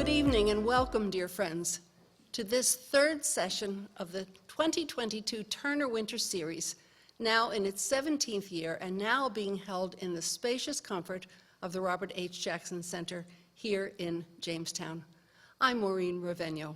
Good evening and welcome, dear friends, to this third session of the 2022 Turner Winter Series, now in its 17th year and now being held in the spacious comfort of the Robert H. Jackson Center here in Jamestown. I'm Maureen Raveno.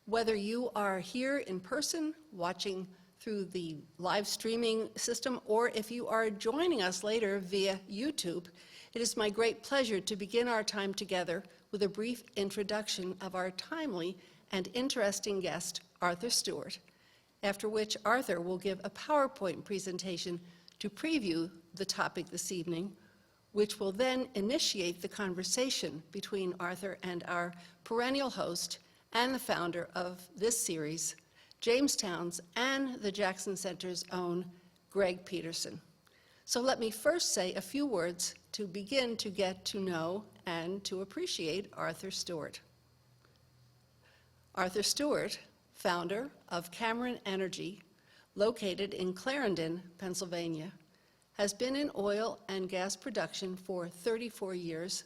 Whether you are here in person watching through the live streaming system or if you are joining us later via YouTube, it is my great pleasure to begin our time together with a brief introduction of our timely and interesting guest, Arthur Stewart, after which Arthur will give a PowerPoint presentation to preview the topic this evening, which will then initiate the conversation between Arthur and our perennial host and the founder of this series, Jamestown's and the Jackson Center's own Greg Peterson. So let me first say a few words to begin to get to know and to appreciate Arthur Stewart. Arthur Stewart, founder of Cameron Energy, located in Clarendon, Pennsylvania, has been in oil and gas production for 34 years,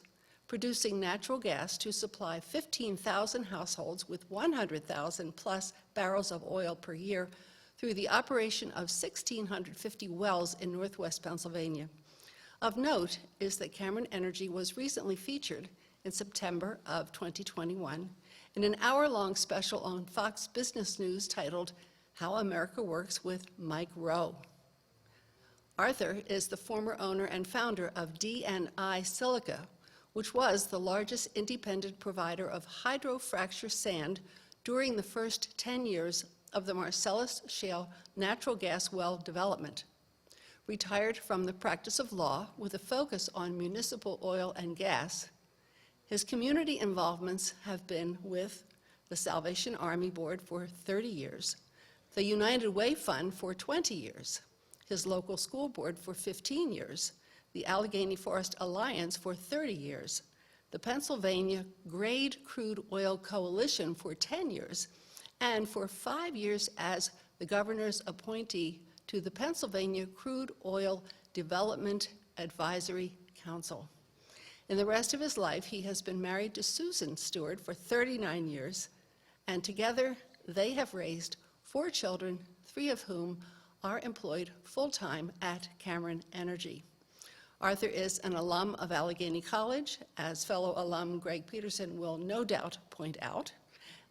producing natural gas to supply 15,000 households with 100,000 plus barrels of oil per year through the operation of 1,650 wells in northwest Pennsylvania. Of note is that Cameron Energy was recently featured in September of 2021 in an hour-long special on Fox Business News titled How America Works with Mike Rowe. Arthur is the former owner and founder of DNI Silica, which was the largest independent provider of hydrofracture sand during the first 10 years of the Marcellus Shale natural gas well development. Retired from the practice of law with a focus on municipal oil and gas, his community involvements have been with the Salvation Army Board for 30 years, the United Way Fund for 20 years, his local school board for 15 years, the Allegheny Forest Alliance for 30 years, the Pennsylvania Grade Crude Oil Coalition for 10 years, and for 5 years as the governor's appointee to the Pennsylvania Crude Oil Development Advisory Council. In the rest of his life, he has been married to Susan Stewart for 39 years, and together they have raised 4 children, 3 of whom are employed full-time at Cameron Energy. Arthur is an alum of Allegheny College, as fellow alum Greg Peterson will no doubt point out,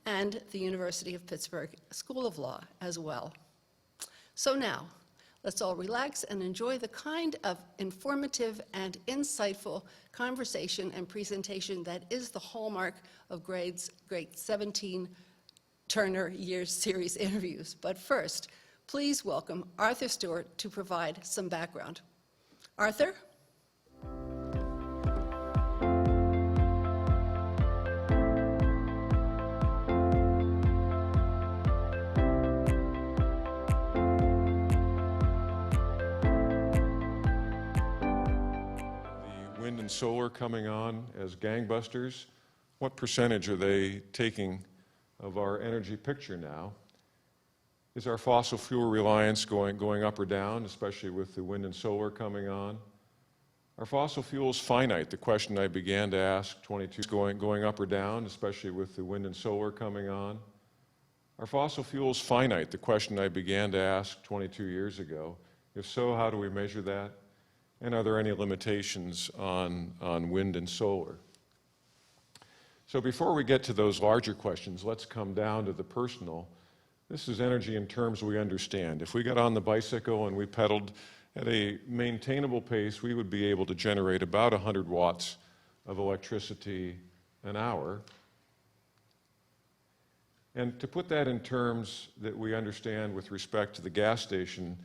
and the University of Pittsburgh School of Law as well. So now, let's all relax and enjoy the kind of informative and insightful conversation and presentation that is the hallmark of Greg's great 17 Turner Years Series interviews. But first, please welcome Arthur Stewart to provide some background. Arthur? Wind and solar coming on as gangbusters. What percentage are they taking of our energy picture now? Is our fossil fuel reliance going up or down, especially with the wind and solar coming on? Are fossil fuels finite? The question I began to ask 22 is going up or down, especially with the wind and solar coming on. Are fossil fuels finite? The question I began to ask 22 years ago. If so, how do we measure that? And are there any limitations on wind and solar? So before we get to those larger questions, let's come down to the personal. This is energy in terms we understand. If we got on the bicycle and we pedaled at a maintainable pace, we would be able to generate about 100 watts of electricity an hour. And to put that in terms that we understand with respect to the gas station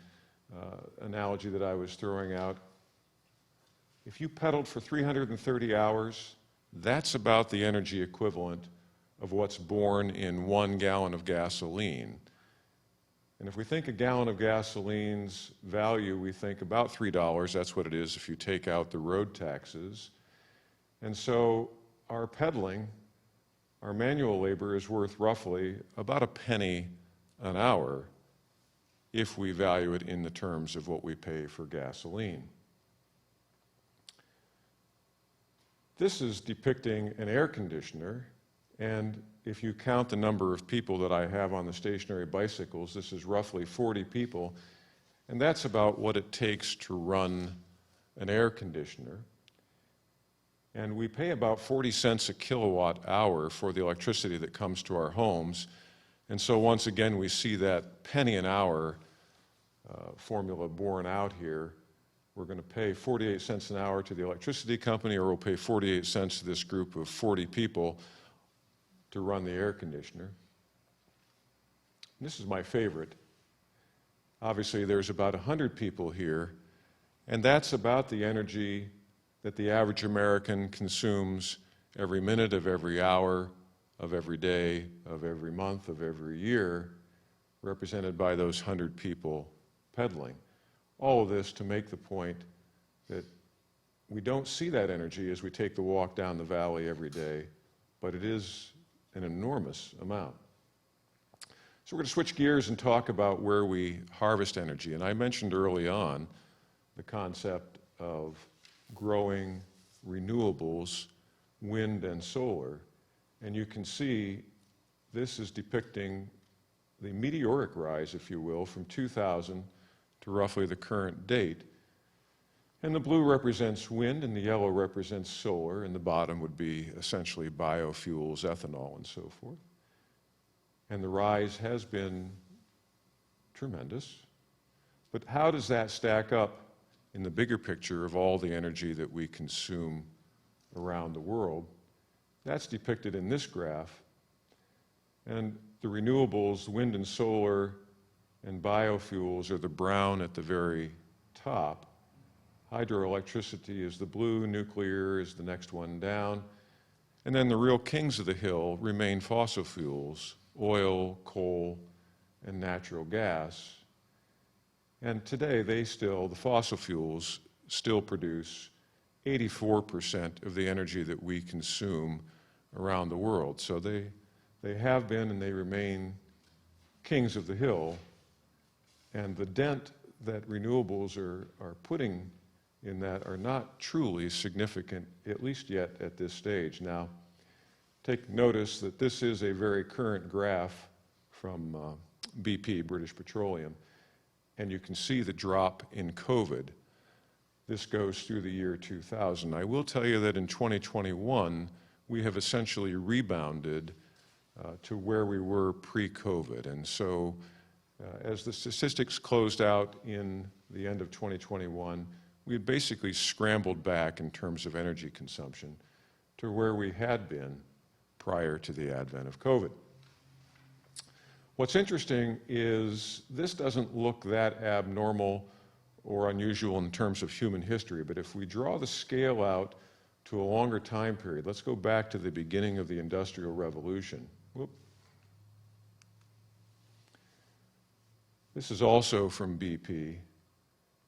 analogy that I was throwing out, if you pedaled for 330 hours, that's about the energy equivalent of what's born in 1 gallon of gasoline. And if we think a gallon of gasoline's value, we think about $3. That's what it is if you take out the road taxes. And so our pedaling, our manual labor is worth roughly about a penny an hour if we value it in the terms of what we pay for gasoline. This is depicting an air conditioner, and if you count the number of people that I have on the stationary bicycles, this is roughly 40 people, and that's about what it takes to run an air conditioner. And we pay about 40 cents a kilowatt hour for the electricity that comes to our homes. And so once again, we see that penny an hour formula borne out here. We're going to pay 48 cents an hour to the electricity company, or we'll pay 48 cents to this group of 40 people to run the air conditioner. This is my favorite. Obviously, there's about 100 people here, and that's about the energy that the average American consumes every minute of every hour, of every day, of every month, of every year, represented by those 100 people pedaling. All of this to make the point that we don't see that energy as we take the walk down the valley every day, but it is an enormous amount. So we're going to switch gears and talk about where we harvest energy. And I mentioned early on the concept of growing renewables, wind and solar. And you can see this is depicting the meteoric rise, if you will, from 2000 to roughly the current date. And the blue represents wind and the yellow represents solar, and the bottom would be essentially biofuels, ethanol, and so forth. And the rise has been tremendous. But how does that stack up in the bigger picture of all the energy that we consume around the world? That's depicted in this graph. And the renewables, wind and solar and biofuels, are the brown at the very top. Hydroelectricity is the blue, nuclear is the next one down. And then the real kings of the hill remain fossil fuels, oil, coal, and natural gas. And today the fossil fuels still produce 84% of the energy that we consume around the world. So they have been and they remain kings of the hill. And the dent that renewables are putting in that are not truly significant, at least yet at this stage. Now, take notice that this is a very current graph from BP, British Petroleum, and you can see the drop in COVID. This goes through the year 2000. I will tell you that in 2021, we have essentially rebounded to where we were pre-COVID. And so as the statistics closed out in the end of 2021, we had basically scrambled back in terms of energy consumption to where we had been prior to the advent of COVID. What's interesting is this doesn't look that abnormal or unusual in terms of human history, but if we draw the scale out to a longer time period, let's go back to the beginning of the Industrial Revolution. Whoop. This is also from BP,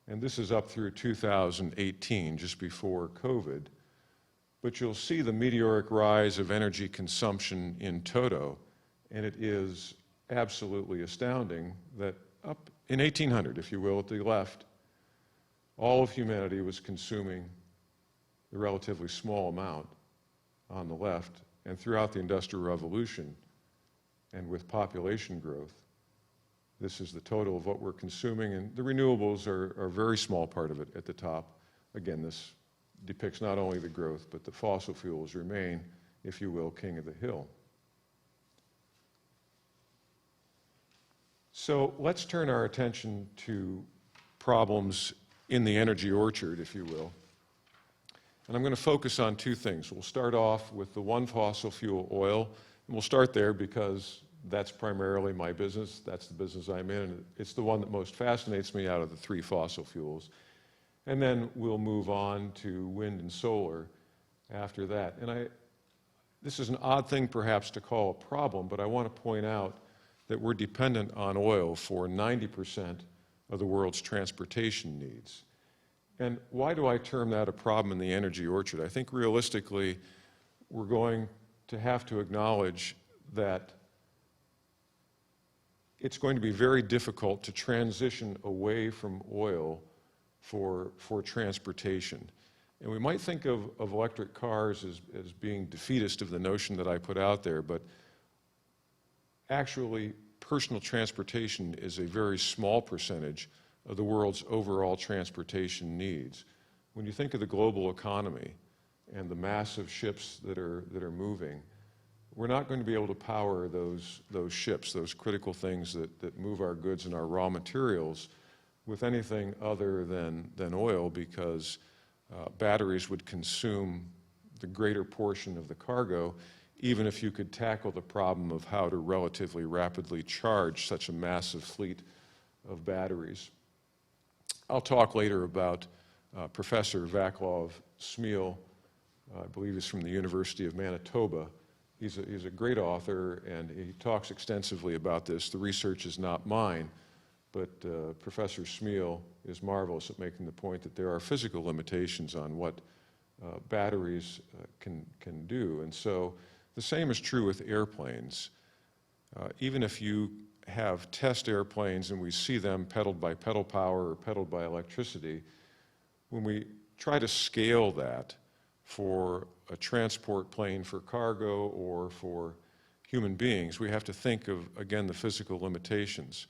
and this is up through 2018, just before COVID. But you'll see the meteoric rise of energy consumption in toto, and it is absolutely astounding that up in 1800, if you will, at the left, all of humanity was consuming the relatively small amount on the left, and throughout the Industrial Revolution and with population growth, this is the total of what we're consuming, and the renewables are a very small part of it at the top. Again, this depicts not only the growth, but the fossil fuels remain, if you will, king of the hill. So let's turn our attention to problems in the energy orchard, if you will. And I'm going to focus on two things. We'll start off with the one fossil fuel, oil, and we'll start there because that's primarily my business. That's the business I'm in, and it's the one that most fascinates me out of the three fossil fuels. And then we'll move on to wind and solar after that. And this is an odd thing perhaps to call a problem, but I want to point out that we're dependent on oil for 90% of the world's transportation needs. And why do I term that a problem in the energy orchard? I think realistically, we're going to have to acknowledge that it's going to be very difficult to transition away from oil for transportation. And we might think of electric cars as being defeatist of the notion that I put out there, but actually personal transportation is a very small percentage of the world's overall transportation needs. When you think of the global economy and the massive ships that are moving, we're not going to be able to power those ships, those critical things that move our goods and our raw materials, with anything other than oil, because batteries would consume the greater portion of the cargo, even if you could tackle the problem of how to relatively rapidly charge such a massive fleet of batteries. I'll talk later about Professor Vaclav Smil. I believe he's from the University of Manitoba. He's a great author, and he talks extensively about this. The research is not mine, but Professor Smil is marvelous at making the point that there are physical limitations on what batteries can do. And so the same is true with airplanes. Even if you have test airplanes and we see them pedaled by pedal power or pedaled by electricity, when we try to scale that for a transport plane for cargo or for human beings, we have to think of, again, the physical limitations.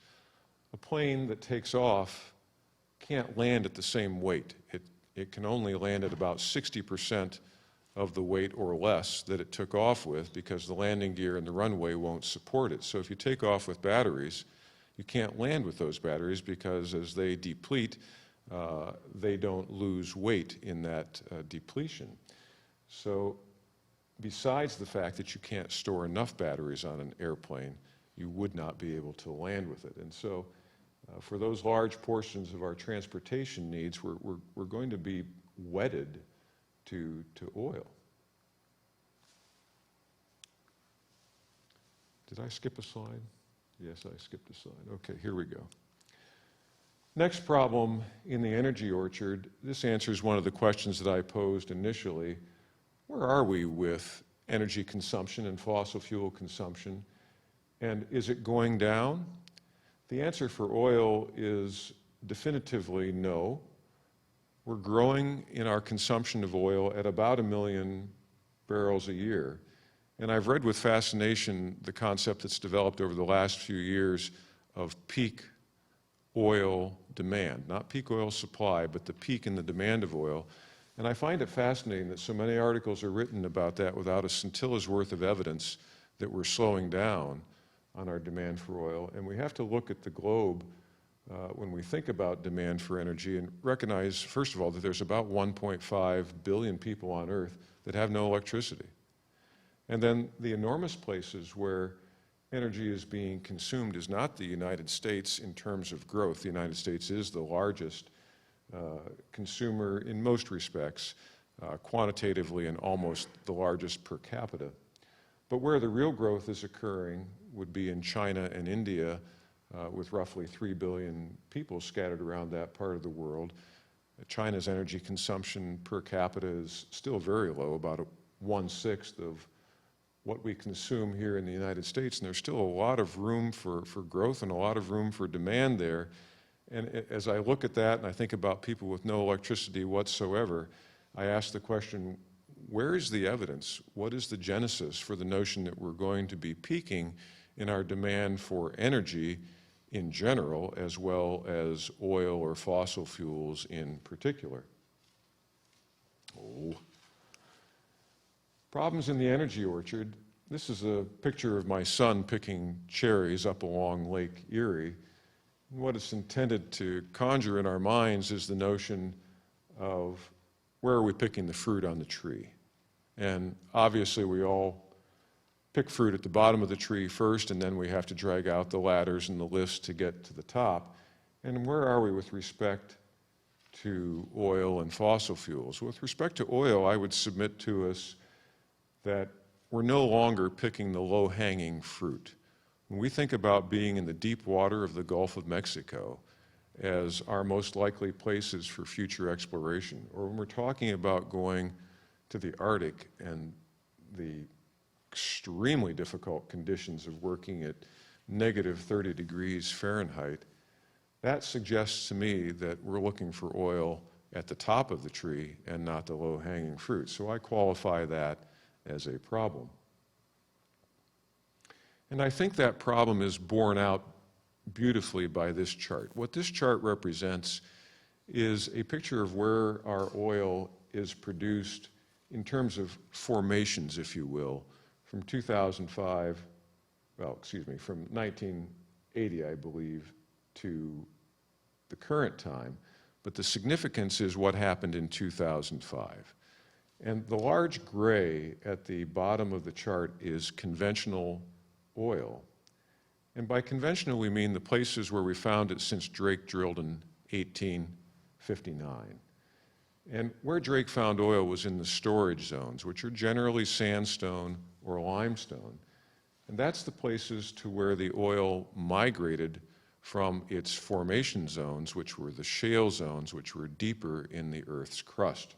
A plane that takes off can't land at the same weight. It can only land at about 60% of the weight or less that it took off with, because the landing gear and the runway won't support it. So if you take off with batteries, you can't land with those batteries, because as they deplete, they don't lose weight in that depletion. So besides the fact that you can't store enough batteries on an airplane, you would not be able to land with it. And so for those large portions of our transportation needs, we're going to be wedded to oil. Did I skip a slide? Yes, I skipped a slide. Okay, here we go. Next problem in the energy orchard. This answers one of the questions that I posed initially. Where are we with energy consumption and fossil fuel consumption? And is it going down? The answer for oil is definitively no. We're growing in our consumption of oil at about 1 million barrels a year. And I've read with fascination the concept that's developed over the last few years of peak oil demand, not peak oil supply, but the peak in the demand of oil. And I find it fascinating that so many articles are written about that without a scintilla's worth of evidence that we're slowing down on our demand for oil. And we have to look at the globe when we think about demand for energy and recognize, first of all, that there's about 1.5 billion people on Earth that have no electricity. And then the enormous places where energy is being consumed is not the United States in terms of growth. The United States is the largest consumer in most respects, quantitatively, and almost the largest per capita. But where the real growth is occurring would be in China and India, with roughly 3 billion people scattered around that part of the world. China's energy consumption per capita is still very low, about 1/6 of what we consume here in the United States, and there's still a lot of room for growth and a lot of room for demand there. And as I look at that and I think about people with no electricity whatsoever, I ask the question, where is the evidence? What is the genesis for the notion that we're going to be peaking in our demand for energy in general, as well as oil or fossil fuels in particular? Problems in the energy orchard. This is a picture of my son picking cherries up along Lake Erie. What it's intended to conjure in our minds is the notion of where are we picking the fruit on the tree? And obviously we all pick fruit at the bottom of the tree first, and then we have to drag out the ladders and the lifts to get to the top. And where are we with respect to oil and fossil fuels? With respect to oil, I would submit to us that we're no longer picking the low-hanging fruit. When we think about being in the deep water of the Gulf of Mexico as our most likely places for future exploration, or when we're talking about going to the Arctic and the extremely difficult conditions of working at -30 degrees Fahrenheit, that suggests to me that we're looking for oil at the top of the tree and not the low-hanging fruit. So I qualify that as a problem. And I think that problem is borne out beautifully by this chart. What this chart represents is a picture of where our oil is produced in terms of formations, if you will, from 2005, from 1980, I believe, to the current time. But the significance is what happened in 2005. And the large gray at the bottom of the chart is conventional oil. And by conventional, we mean the places where we found it since Drake drilled in 1859. And where Drake found oil was in the storage zones, which are generally sandstone or limestone. And that's the places to where the oil migrated from its formation zones, which were the shale zones, which were deeper in the Earth's crust.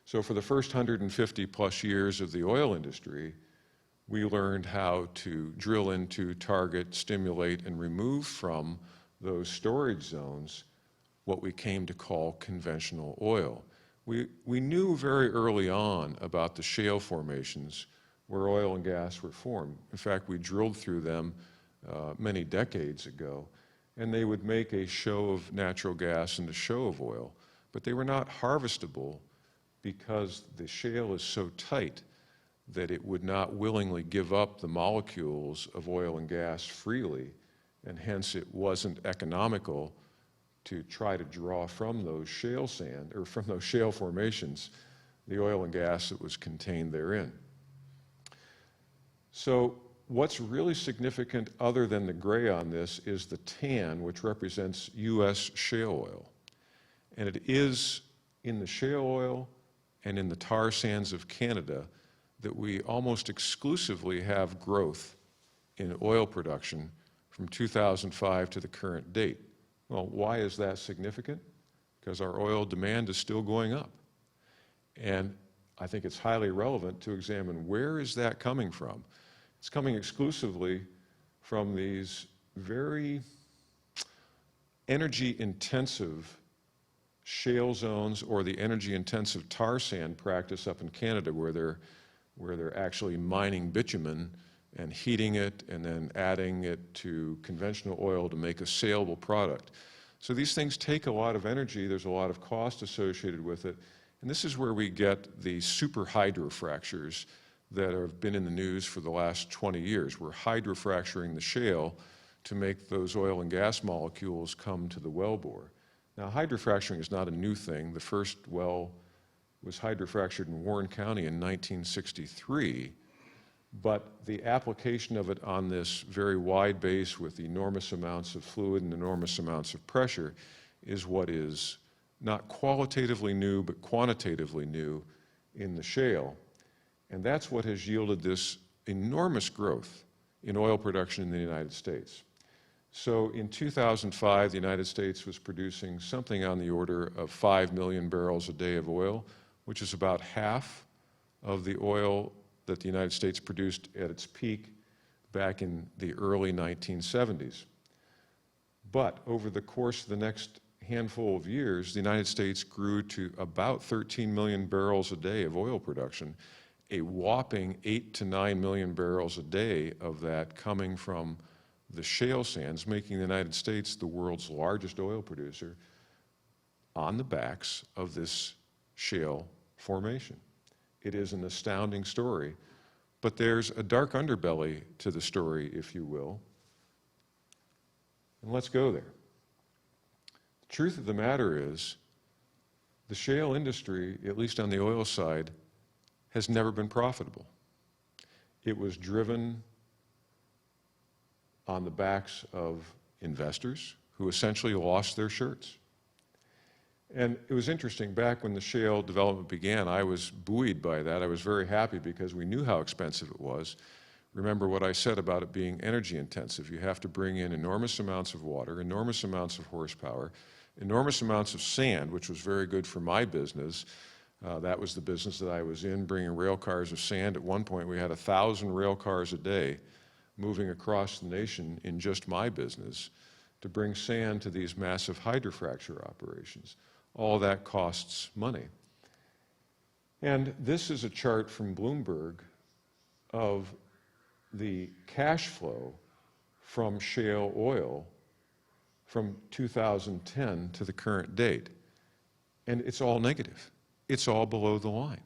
So for the first 150 plus years of the oil industry, we learned how to drill into, target, stimulate, and remove from those storage zones what we came to call conventional oil. We knew very early on about the shale formations where oil and gas were formed. In fact, we drilled through them many decades ago, and they would make a show of natural gas and a show of oil, but they were not harvestable because the shale is so tight that it would not willingly give up the molecules of oil and gas freely, and hence it wasn't economical to try to draw from those shale sand, or from those shale formations, the oil and gas that was contained therein. So what's really significant other than the gray on this is the tan, which represents U.S. shale oil. And it is in the shale oil and in the tar sands of Canada that we almost exclusively have growth in oil production from 2005 to the current date. Well, why is that significant? Because our oil demand is still going up. And I think it's highly relevant to examine where is that coming from. It's coming exclusively from these very energy-intensive shale zones, or the energy-intensive tar sand practice up in Canada, where they're actually mining bitumen and heating it and then adding it to conventional oil to make a saleable product. So these things take a lot of energy. There's a lot of cost associated with it. And this is where we get the super hydrofractures that have been in the news for the last 20 years. We're hydrofracturing the shale to make those oil and gas molecules come to the wellbore. Now, hydrofracturing is not a new thing. The first well was hydrofractured in Warren County in 1963, but the application of it on this very wide base with enormous amounts of fluid and enormous amounts of pressure is what is not qualitatively new, but quantitatively new in the shale. And that's what has yielded this enormous growth in oil production in the United States. So in 2005, the United States was producing something on the order of 5 million barrels a day of oil, which is about half of the oil that the United States produced at its peak back in the early 1970s. But over the course of the next handful of years, the United States grew to about 13 million barrels a day of oil production, a whopping 8 to 9 million barrels a day of that coming from the shale sands, making the United States the world's largest oil producer on the backs of this shale formation. It is an astounding story, but there's a dark underbelly to the story, if you will. And let's go there. The truth of the matter is, the shale industry, at least on the oil side, has never been profitable. It was driven on the backs of investors who essentially lost their shirts. And it was interesting, back when the shale development began, I was buoyed by that. I was very happy because we knew how expensive it was. Remember what I said about it being energy intensive. You have to bring in enormous amounts of water, enormous amounts of horsepower, enormous amounts of sand, which was very good for my business. That was the business that I was in, bringing rail cars of sand. At one point, we had 1,000 rail cars a day moving across the nation in just my business to bring sand to these massive hydrofracture operations. all that costs money. And this is a chart from Bloomberg of the cash flow from shale oil from 2010 to the current date. And it's all negative. It's all below the line.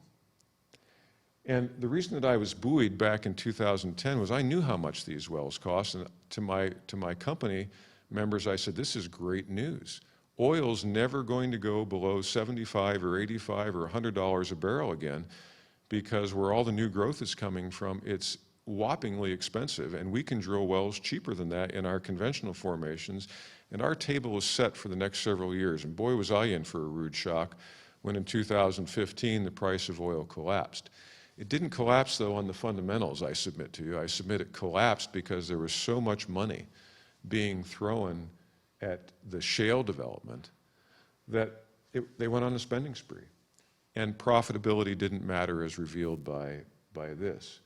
And the reason that I was buoyed back in 2010 was I knew how much these wells cost, and to my company members, I said, this is great news. Oil's never going to go below $75 or $85 or $100 a barrel again, because where all the new growth is coming from, it's whoppingly expensive, and we can drill wells cheaper than that in our conventional formations, and our table is set for the next several years. And boy, was I in for a rude shock when in 2015 the price of oil collapsed. It didn't collapse, though, on the fundamentals, I submit to you. I submit it collapsed because there was so much money being thrown at the shale development that they went on a spending spree. And profitability didn't matter as revealed by this.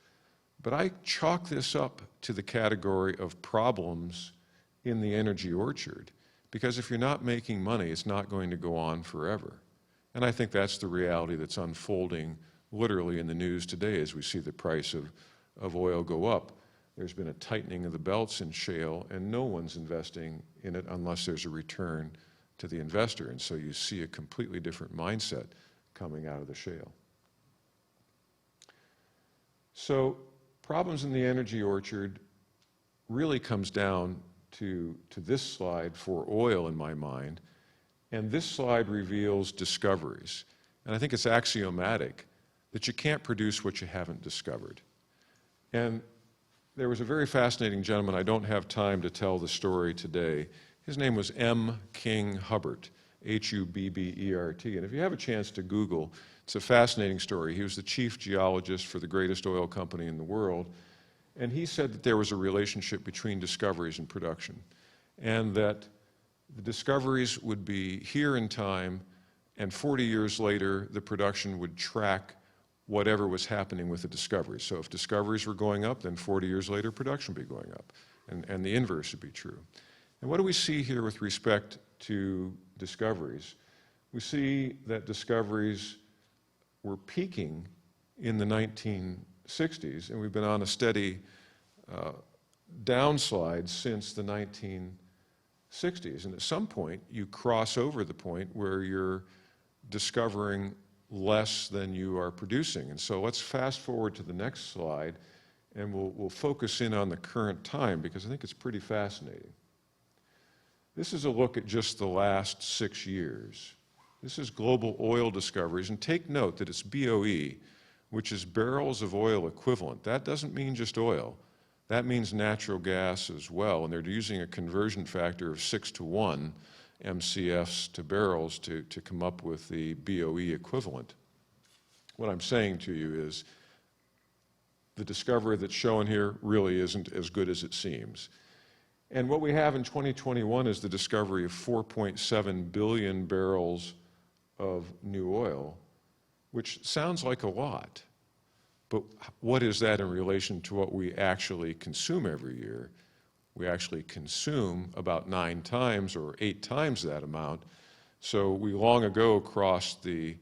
But I chalk this up to the category of problems in the energy orchard, because if you're not making money, it's not going to go on forever. And I think that's the reality that's unfolding literally in the news today as we see the price of oil go up. There's been a tightening of the belts in shale, and no one's investing in it unless there's a return to the investor. And so you see a completely different mindset coming out of the shale. So problems in the energy orchard really comes down to this slide for oil in my mind. And this slide reveals discoveries. And I think it's axiomatic that you can't produce what you haven't discovered. And there was a very fascinating gentleman, I don't have time to tell the story today. His name was M. King Hubbert, Hubbert. And if you have a chance to Google, it's a fascinating story. He was the chief geologist for the greatest oil company in the world. And he said that there was a relationship between discoveries and production, and that the discoveries would be here in time, and 40 years later, the production would track whatever was happening with the discoveries. So if discoveries were going up, then 40 years later, production would be going up, and the inverse would be true. And what do we see here with respect to discoveries? We see that discoveries were peaking in the 1960s, and we've been on a steady downslide since the 1960s. And at some point, you cross over the point where you're discovering less than you are producing. And so let's fast forward to the next slide, and we'll focus in on the current time, because I think it's pretty fascinating. This is a look at just the last 6 years. This is global oil discoveries, and take note that it's BOE, which is barrels of oil equivalent. That doesn't mean just oil. That means natural gas as well, and they're using a conversion factor of 6-to-1 MCFs to barrels to come up with the BOE equivalent. What I'm saying to you is the discovery that's shown here really isn't as good as it seems. And what we have in 2021 is the discovery of 4.7 billion barrels of new oil, which sounds like a lot. But what is that in relation to what we actually consume every year? We actually consume about 9 times or 8 times that amount. So we long ago crossed the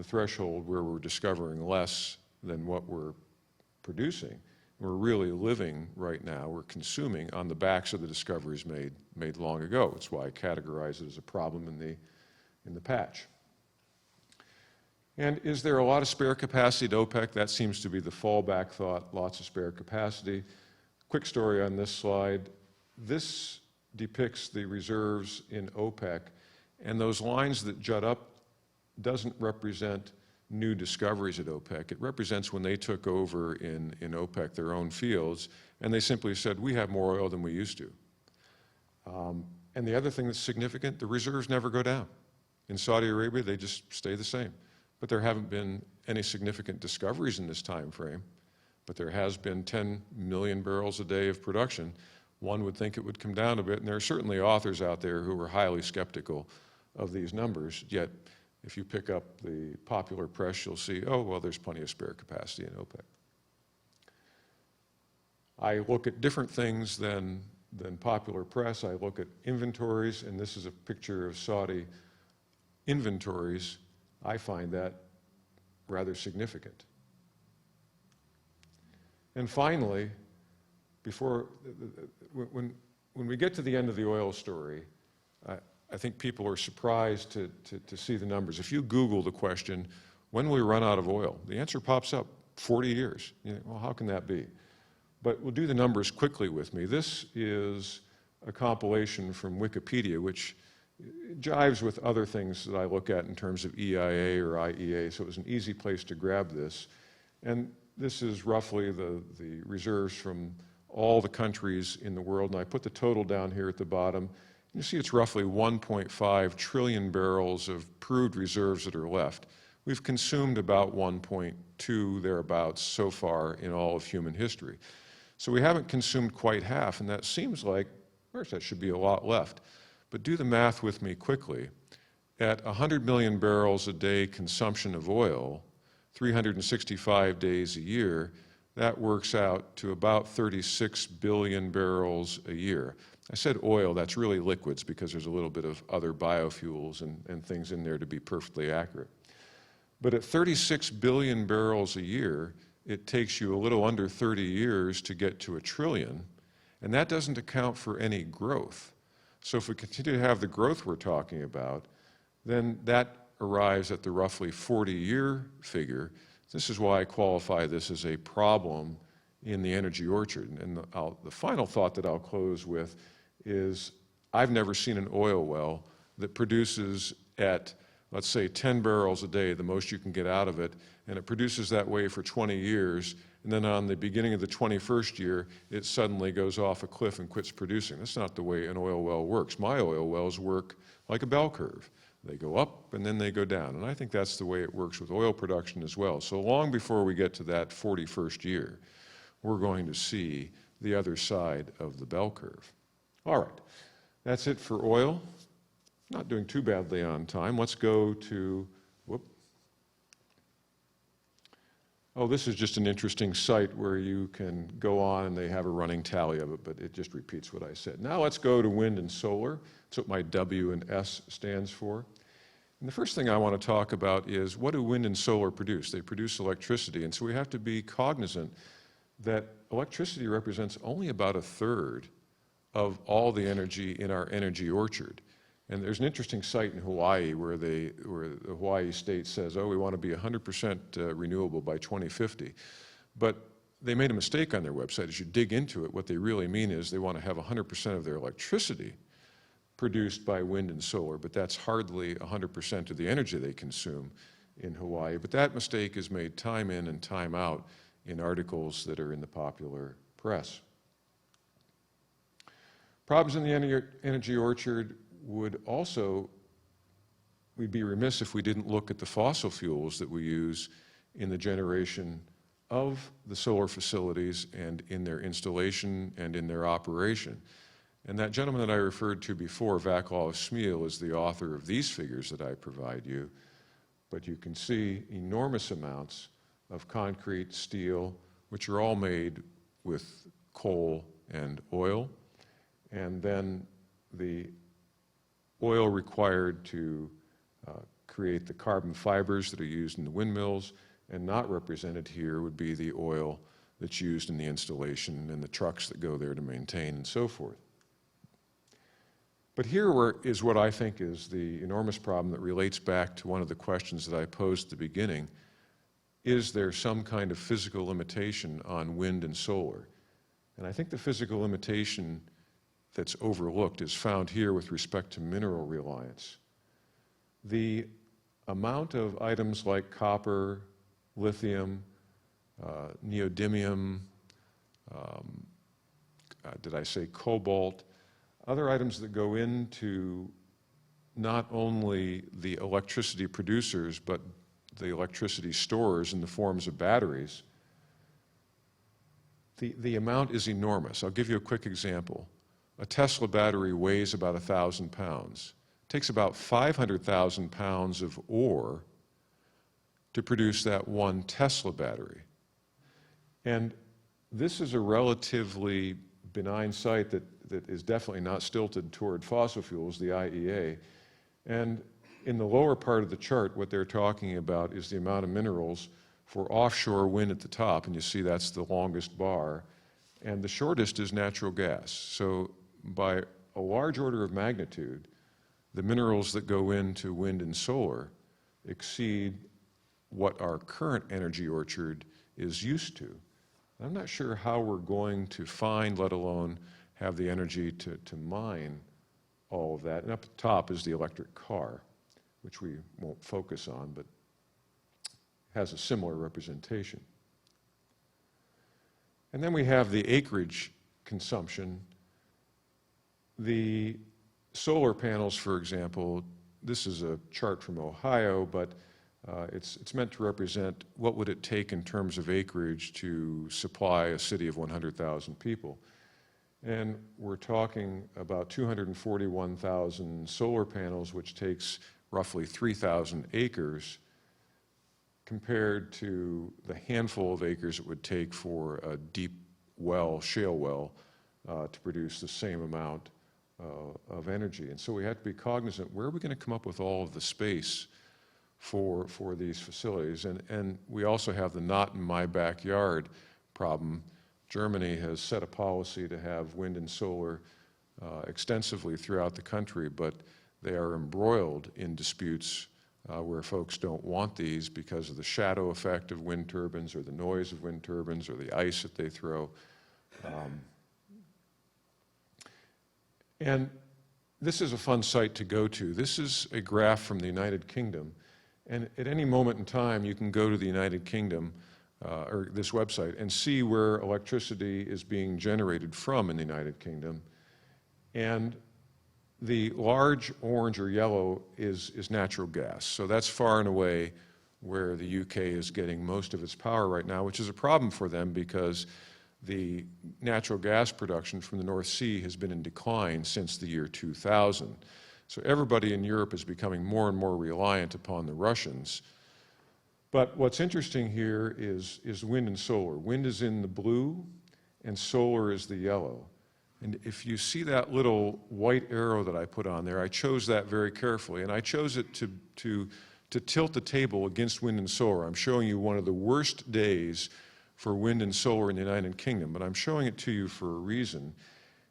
threshold where we're discovering less than what we're producing. We're really living right now, we're consuming on the backs of the discoveries made long ago. That's why I categorize it as a problem in the patch. And is there a lot of spare capacity at OPEC? That seems to be the fallback thought, lots of spare capacity. Quick story on this slide. This depicts the reserves in OPEC, and those lines that jut up doesn't represent new discoveries at OPEC. It represents when they took over in OPEC their own fields, and they simply said, we have more oil than we used to. And the other thing that's significant, the reserves never go down. In Saudi Arabia, they just stay the same. But there haven't been any significant discoveries in this time frame, but there has been 10 million barrels a day of production. One would think it would come down a bit, and there are certainly authors out there who are highly skeptical of these numbers, yet if you pick up the popular press, you'll see, oh, well, there's plenty of spare capacity in OPEC. I look at different things than popular press. I look at inventories, and this is a picture of Saudi inventories, I find that rather significant. And finally, when we get to the end of the oil story, I think people are surprised to see the numbers. If you Google the question, when will we run out of oil? The answer pops up, 40 years. You know, well, how can that be? But we'll do the numbers quickly with me. This is a compilation from Wikipedia, which jives with other things that I look at in terms of EIA or IEA, so it was an easy place to grab this. And this is roughly the reserves from all the countries in the world, and I put the total down here at the bottom. You see it's roughly 1.5 trillion barrels of proved reserves that are left. We've consumed about 1.2 thereabouts so far in all of human history. So we haven't consumed quite half, and that seems like, of course, that should be a lot left. But do the math with me quickly. At 100 million barrels a day consumption of oil, 365 days a year, that works out to about 36 billion barrels a year. I said oil, that's really liquids because there's a little bit of other biofuels and things in there to be perfectly accurate. But at 36 billion barrels a year, it takes you a little under 30 years to get to 1 trillion, and that doesn't account for any growth. So if we continue to have the growth we're talking about, then that arrives at the roughly 40-year figure. This is why I qualify this as a problem in the energy orchard. And the final thought that I'll close with is I've never seen an oil well that produces at, let's say, 10 barrels a day, the most you can get out of it, and it produces that way for 20 years, and then on the beginning of the 21st year, it suddenly goes off a cliff and quits producing. That's not the way an oil well works. My oil wells work like a bell curve. They go up and then they go down. And I think that's the way it works with oil production as well. So long before we get to that 41st year, we're going to see the other side of the bell curve. All right, that's it for oil. Not doing too badly on time. Let's go to, oh, this is just an interesting site where you can go on and they have a running tally of it, but it just repeats what I said. Now let's go to wind and solar. That's what my W and S stands for. And the first thing I want to talk about is what do wind and solar produce? They produce electricity, and so we have to be cognizant that electricity represents only about 1/3 of all the energy in our energy orchard. And there's an interesting site in Hawaii where the Hawaii state says, oh, we want to be 100% renewable by 2050. But they made a mistake on their website. As you dig into it, what they really mean is they want to have 100% of their electricity produced by wind and solar, but that's hardly 100% of the energy they consume in Hawaii. But that mistake is made time in and time out in articles that are in the popular press. Problems in the energy orchard would also, we'd be remiss if we didn't look at the fossil fuels that we use in the generation of the solar facilities and in their installation and in their operation. And that gentleman that I referred to before, Vaclav Smil, is the author of these figures that I provide you. But you can see enormous amounts of concrete, steel, which are all made with coal and oil. And then the oil required to create the carbon fibers that are used in the windmills, and not represented here would be the oil that's used in the installation and the trucks that go there to maintain and so forth. But here is what I think is the enormous problem that relates back to one of the questions that I posed at the beginning. Is there some kind of physical limitation on wind and solar? And I think the physical limitation that's overlooked is found here with respect to mineral reliance. The amount of items like copper, lithium, neodymium, did I say cobalt, other items that go into not only the electricity producers, but the electricity storers in the forms of batteries, the amount is enormous. I'll give you a quick example. A Tesla battery weighs about 1,000 pounds. It takes about 500,000 pounds of ore to produce that one Tesla battery. And this is a relatively benign site that is definitely not stilted toward fossil fuels, the IEA. And In the lower part of the chart, what they're talking about is the amount of minerals for offshore wind at the top, and you see that's the longest bar, and the shortest is natural gas. So by a large order of magnitude, the minerals that go into wind and solar exceed what our current energy orchard is used to. I'm not sure how we're going to find, let alone have the energy to mine all of that. And up at the top is the electric car, which we won't focus on, but has a similar representation. And then we have the acreage consumption. The solar panels, for example, this is a chart from Ohio, but it's meant to represent what would it take in terms of acreage to supply a city of 100,000 people. And we're talking about 241,000 solar panels, which takes roughly 3,000 acres, compared to the handful of acres it would take for a deep well, shale well, to produce the same amount of energy. And so we have to be cognizant, where are we going to come up with all of the space for these facilities? And we also have the not in my backyard problem. Germany has set a policy to have wind and solar extensively throughout the country, but they are embroiled in disputes where folks don't want these because of the shadow effect of wind turbines or the noise of wind turbines or the ice that they throw. And this is a fun site to go to. This is a graph from the United Kingdom. And at any moment in time, you can go to the United Kingdom or this website and see where electricity is being generated from in the United Kingdom. And the large orange or yellow is natural gas. So that's far and away where the UK is getting most of its power right now, which is a problem for them because the natural gas production from the North Sea has been in decline since the year 2000. So everybody in Europe is becoming more and more reliant upon the Russians. But what's interesting here is wind and solar. Wind is in the blue and solar is the yellow. And if you see that little white arrow that I put on there, I chose that very carefully. And I chose it to tilt the table against wind and solar. I'm showing you one of the worst days for wind and solar in the United Kingdom, but I'm showing it to you for a reason.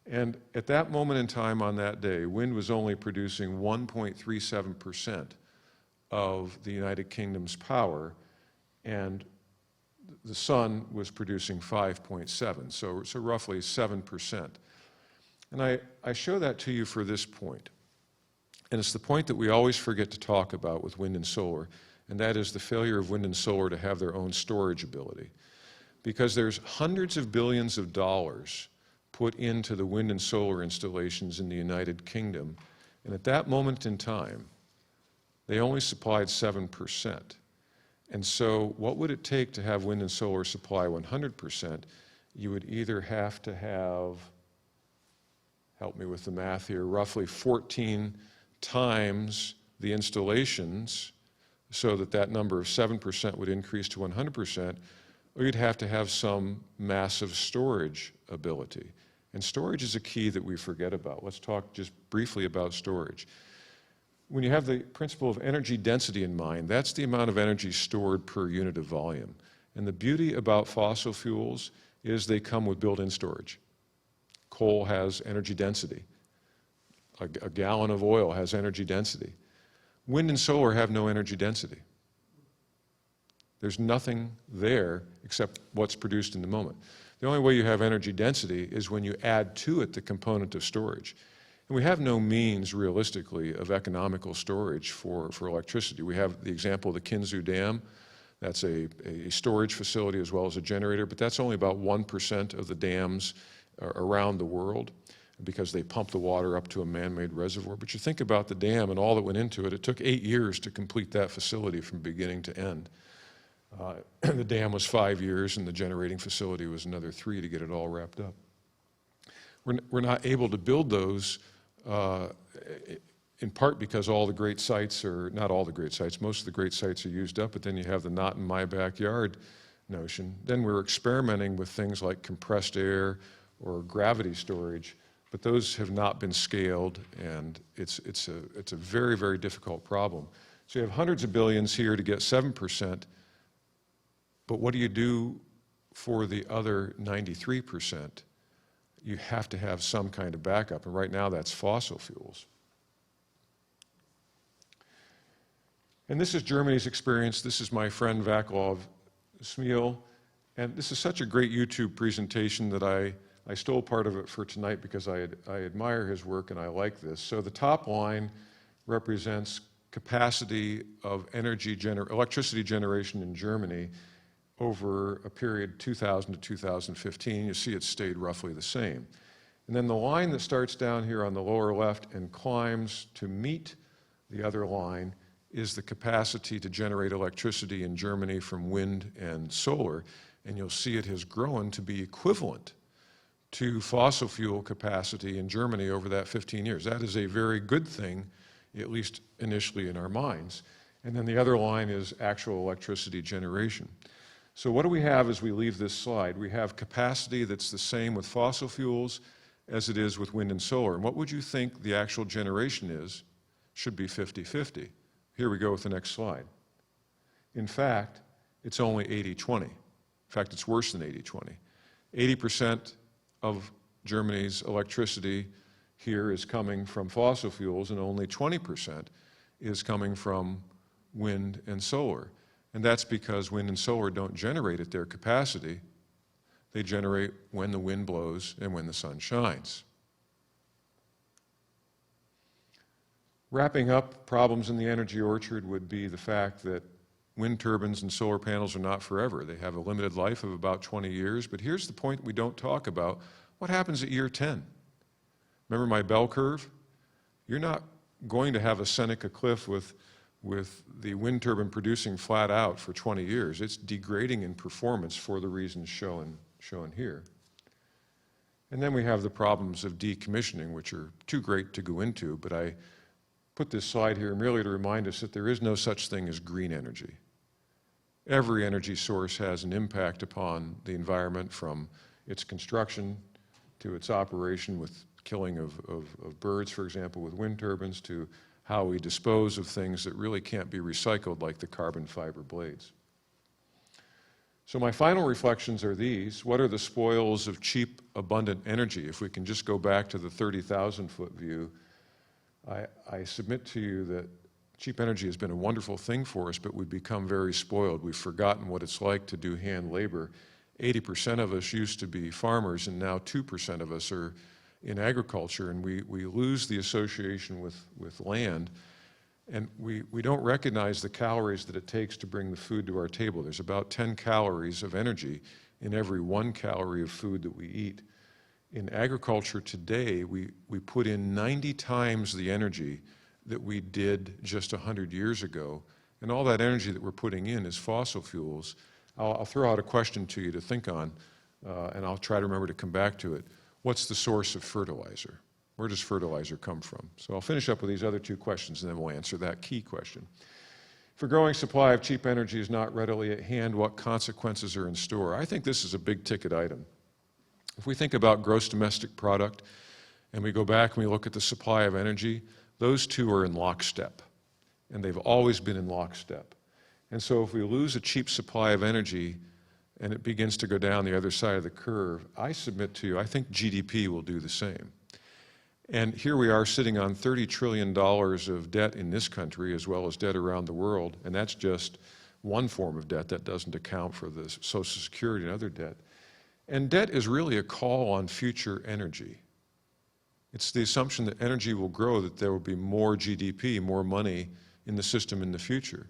And at that moment in time on that day, wind was only producing 1.37% of the United Kingdom's power, and the sun was producing 5.7, so roughly 7%. And I show that to you for this point. And it's the point that we always forget to talk about with wind and solar, and that is the failure of wind and solar to have their own storage ability. Because there's hundreds of billions of dollars put into the wind and solar installations in the United Kingdom, and at that moment in time, they only supplied 7%. And so what would it take to have wind and solar supply 100%? You would either have to have, help me with the math here, roughly 14 times the installations so that that number of 7% would increase to 100%, or you'd have to have some massive storage ability. And storage is a key that we forget about. Let's talk just briefly about storage. When you have the principle of energy density in mind, that's the amount of energy stored per unit of volume. And the beauty about fossil fuels is they come with built-in storage. Coal has energy density. A gallon of oil has energy density. Wind and solar have no energy density. There's nothing there except what's produced in the moment. The only way you have energy density is when you add to it the component of storage. And we have no means, realistically, of economical storage for electricity. We have the example of the Kinzhou Dam. That's a storage facility as well as a generator, but that's only about 1% of the dams around the world because they pump the water up to a man-made reservoir. But you think about the dam and all that went into it. It took 8 years to complete that facility from beginning to end. The dam was 5 years, and the generating facility was another 3 to get it all wrapped up. We're not able to build those in part because all the great sites are, not all the great sites, most of the great sites are used up, but then you have the not in my backyard notion. Then we're experimenting with things like compressed air or gravity storage but those have not been scaled, and it's a very, very difficult problem. So you have hundreds of billions here to get 7%, but what do you do for the other 93%? You have to have some kind of backup, and right now that's fossil fuels. And this is Germany's experience. This is my friend Vaclav Smil, and this is such a great YouTube presentation that I stole part of it for tonight because I admire his work and I like this. So the top line represents capacity of electricity generation in Germany over a period 2000 to 2015. You see it stayed roughly the same. And then the line that starts down here on the lower left and climbs to meet the other line is the capacity to generate electricity in Germany from wind and solar. And you'll see it has grown to be equivalent to fossil fuel capacity in Germany over that 15 years. That is a very good thing, at least initially in our minds. And then the other line is actual electricity generation. So what do we have as we leave this slide? We have capacity that's the same with fossil fuels as it is with wind and solar. And what would you think the actual generation is? Should be 50-50. Here we go with the next slide. In fact, it's only 80-20. In fact, it's worse than 80-20. 80% of Germany's electricity here is coming from fossil fuels, and only 20% is coming from wind and solar. And that's because wind and solar don't generate at their capacity. They generate when the wind blows and when the sun shines. Wrapping up, problems in the energy orchard would be the fact that wind turbines and solar panels are not forever. They have a limited life of about 20 years, but here's the point we don't talk about. What happens at year 10? Remember my bell curve? You're not going to have a Seneca cliff with the wind turbine producing flat out for 20 years. It's degrading in performance for the reasons shown here. And then we have the problems of decommissioning, which are too great to go into, but I put this slide here merely to remind us that there is no such thing as green energy. Every energy source has an impact upon the environment, from its construction to its operation with killing of birds, for example, with wind turbines, to how we dispose of things that really can't be recycled, like the carbon fiber blades. So my final reflections are these. What are the spoils of cheap, abundant energy? If we can just go back to the 30,000-foot view, I submit to you that cheap energy has been a wonderful thing for us, but we've become very spoiled. We've forgotten what it's like to do hand labor. 80% of us used to be farmers, and now 2% of us are in agriculture, and we lose the association with land, and we don't recognize the calories that it takes to bring the food to our table. There's about 10 calories of energy in every 1 calorie of food that we eat. In agriculture today, we put in 90 times the energy that we did just 100 years ago, and all that energy that we're putting in is fossil fuels. I'll throw out a question to you to think on, and I'll try to remember to come back to it. What's the source of fertilizer? Where does fertilizer come from? So I'll finish up with these other two questions, and then we'll answer that key question. If a growing supply of cheap energy is not readily at hand, what consequences are in store? I think this is a big-ticket item. If we think about gross domestic product, and we go back and we look at the supply of energy, those two are in lockstep, and they've always been in lockstep. And so if we lose a cheap supply of energy and it begins to go down the other side of the curve, I submit to you, I think GDP will do the same. And here we are sitting on $30 trillion of debt in this country, as well as debt around the world, and that's just one form of debt. That doesn't account for the Social Security and other debt. And debt is really a call on future energy. It's the assumption that energy will grow, that there will be more GDP, more money in the system in the future.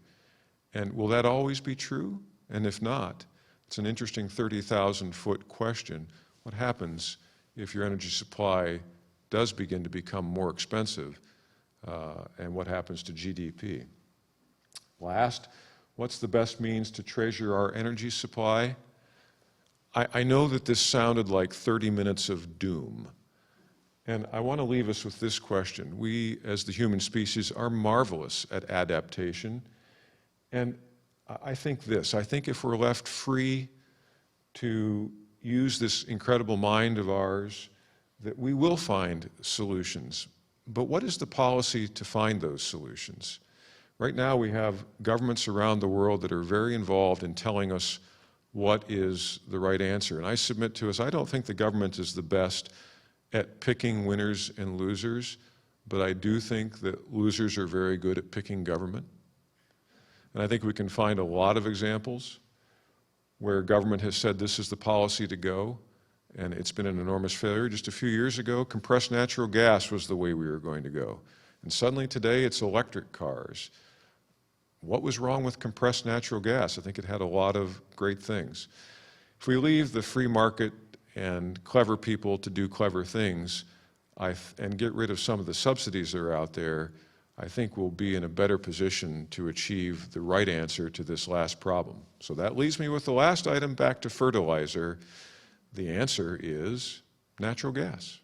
And will that always be true? And if not, it's an interesting 30,000-foot question. What happens if your energy supply does begin to become more expensive, and what happens to GDP? Last, what's the best means to treasure our energy supply? I know that this sounded like 30 minutes of doom, and I want to leave us with this question. We, as the human species, are marvelous at adaptation, and I think if we're left free to use this incredible mind of ours, that we will find solutions. But what is the policy to find those solutions? Right now we have governments around the world that are very involved in telling us what is the right answer. And I submit to us, I don't think the government is the best at picking winners and losers, but I do think that losers are very good at picking government. And I think we can find a lot of examples where government has said this is the policy to go, and it's been an enormous failure. Just a few years ago, compressed natural gas was the way we were going to go. And suddenly today, it's electric cars. What was wrong with compressed natural gas? I think it had a lot of great things. If we leave the free market and clever people to do clever things and get rid of some of the subsidies that are out there, I think we'll be in a better position to achieve the right answer to this last problem. So that leads me with the last item back to fertilizer. The answer is natural gas.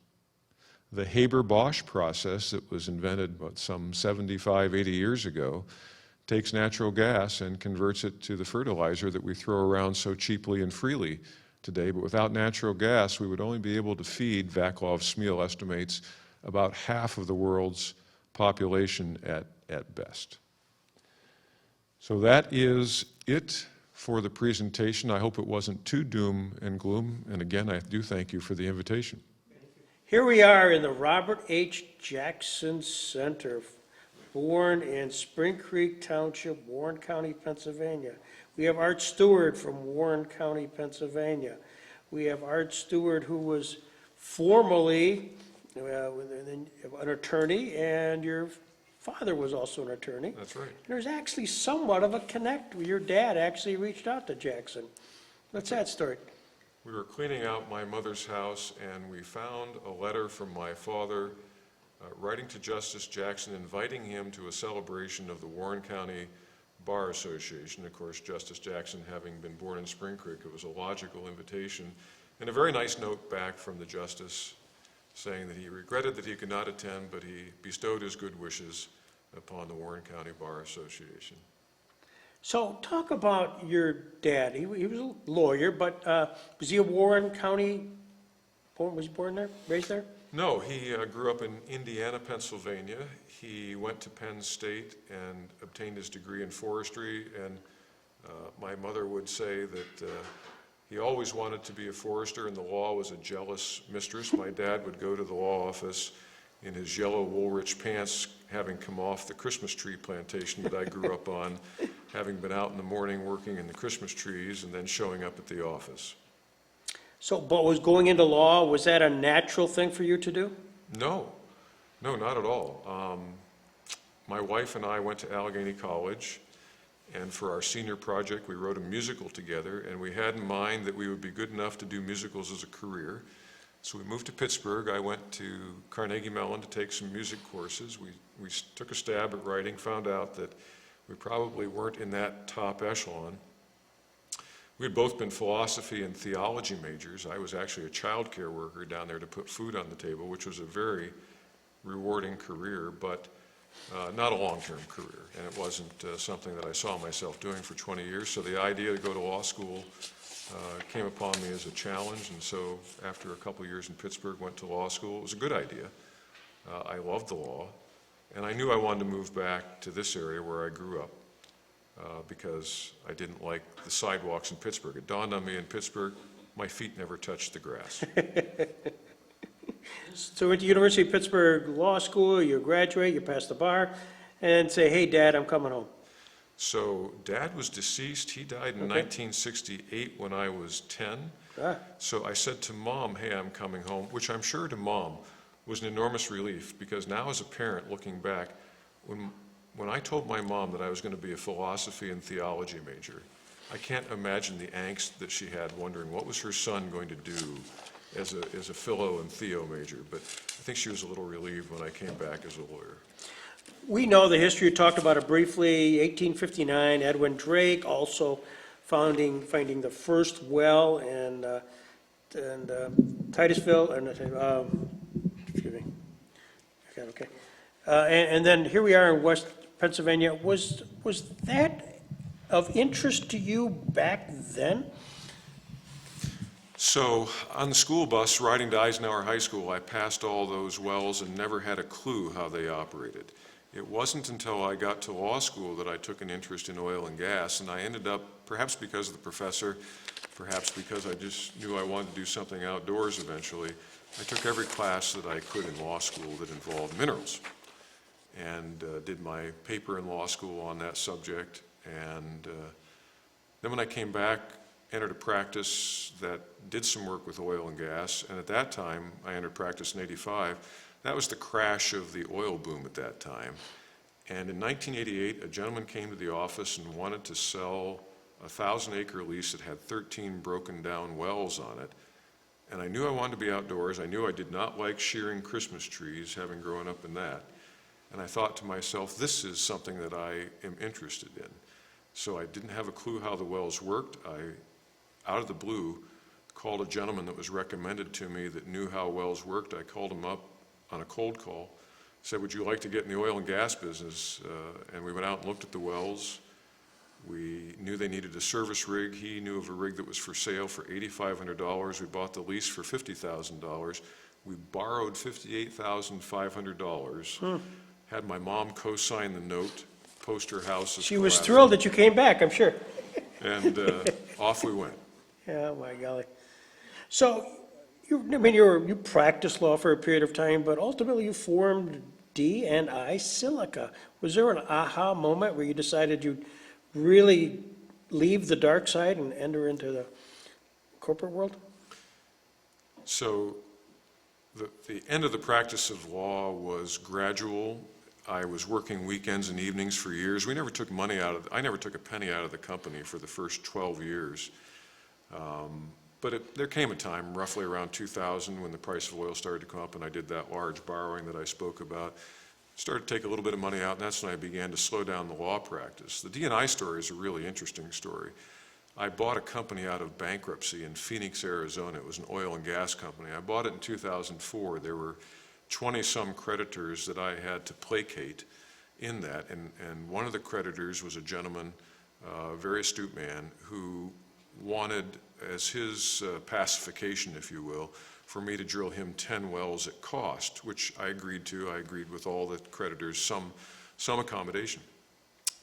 The Haber-Bosch process that was invented, some 75, 80 years ago, takes natural gas and converts it to the fertilizer that we throw around so cheaply and freely today. But without natural gas, we would only be able to feed, Vaclav-Smil estimates, about half of the world's population at best. So that is it for the presentation. I hope it wasn't too doom and gloom. And again, I do thank you for the invitation. Here we are in the Robert H. Jackson Center, born in Spring Creek Township, Warren County, Pennsylvania. We have Art Stewart from Warren County, Pennsylvania. We have Art Stewart, who was formerly an attorney, and your father was also an attorney. That's right. And there's actually somewhat of a connect. Your dad actually reached out to Jackson. What's that story? We were cleaning out my mother's house, and we found a letter from my father writing to Justice Jackson, inviting him to a celebration of the Warren County Bar Association. Of course, Justice Jackson having been born in Spring Creek, it was a logical invitation. And a very nice note back from the justice saying that he regretted that he could not attend, but he bestowed his good wishes upon the Warren County Bar Association. So talk about your dad. He was a lawyer, but was he a Warren County, was he born there, raised there? No, he grew up in Indiana, Pennsylvania. He went to Penn State and obtained his degree in forestry, and my mother would say that he always wanted to be a forester, and the law was a jealous mistress. My dad would go to the law office in his yellow Woolrich pants, having come off the Christmas tree plantation that I grew up on, having been out in the morning working in the Christmas trees and then showing up at the office. So, but was going into law, was that a natural thing for you to do? No, not at all. My wife and I went to Allegheny College, and for our senior project, we wrote a musical together, and we had in mind that we would be good enough to do musicals as a career. So we moved to Pittsburgh. I went to Carnegie Mellon to take some music courses. We took a stab at writing, found out that we probably weren't in that top echelon. We had both been philosophy and theology majors. I was actually a child care worker down there to put food on the table, which was a very rewarding career, but not a long-term career. And it wasn't something that I saw myself doing for 20 years. So the idea to go to law school came upon me as a challenge. And so after a couple of years in Pittsburgh, went to law school. It was a good idea. I loved the law. And I knew I wanted to move back to this area where I grew up. Because I didn't like the sidewalks in Pittsburgh. It dawned on me in Pittsburgh, my feet never touched the grass. So you went to University of Pittsburgh Law School, you graduate, you pass the bar, and say, hey, Dad, I'm coming home. So Dad was deceased. He died in 1968 when I was 10. So I said to Mom, hey, I'm coming home, which I'm sure to Mom was an enormous relief, because now as a parent looking back, when I told my mom that I was going to be a philosophy and theology major, I can't imagine the angst that she had, wondering what was her son going to do as a philo and theo major. But I think she was a little relieved when I came back as a lawyer. We know the history, you talked about it briefly, 1859, Edwin Drake also finding the first well in Titusville, excuse me, okay. And then here we are in West Pennsylvania. Was that of interest to you back then? So on the school bus riding to Eisenhower High School, I passed all those wells and never had a clue how they operated. It wasn't until I got to law school that I took an interest in oil and gas, and I ended up, perhaps because of the professor, perhaps because I just knew I wanted to do something outdoors eventually, I took every class that I could in law school that involved minerals, and did my paper in law school on that subject. And then when I came back, entered a practice that did some work with oil and gas, and at that time, I entered practice in '85. That was the crash of the oil boom at that time. And in 1988, a gentleman came to the office and wanted to sell a 1,000-acre lease that had 13 broken down wells on it. And I knew I wanted to be outdoors. I knew I did not like shearing Christmas trees, having grown up in that. And I thought to myself, this is something that I am interested in. So I didn't have a clue how the wells worked. I, out of the blue, called a gentleman that was recommended to me that knew how wells worked. I called him up on a cold call, said, would you like to get in the oil and gas business? And we went out and looked at the wells. We knew they needed a service rig. He knew of a rig that was for sale for $8,500. We bought the lease for $50,000. We borrowed $58,500. Had my mom co-sign the note, post her house as She was collateral, thrilled that you came back, I'm sure. and off we went. Yeah, my golly. So, you practiced law for a period of time, but ultimately you formed D&I Silica. Was there an aha moment where you decided you'd really leave the dark side and enter into the corporate world? So the end of the practice of law was gradual. I was working weekends and evenings for years. We never took money out of, I never took a penny out of the company for the first 12 years. But there came a time, roughly around 2000, when the price of oil started to come up and I did that large borrowing that I spoke about. Started to take a little bit of money out, and that's when I began to slow down the law practice. The D&I story is a really interesting story. I bought a company out of bankruptcy in Phoenix, Arizona. It was an oil and gas company. I bought it in 2004. There were 20-some creditors that I had to placate in that, and one of the creditors was a gentleman, a very astute man, who wanted, as his pacification, if you will, for me to drill him 10 wells at cost, which I agreed to. I agreed with all the creditors, some accommodation.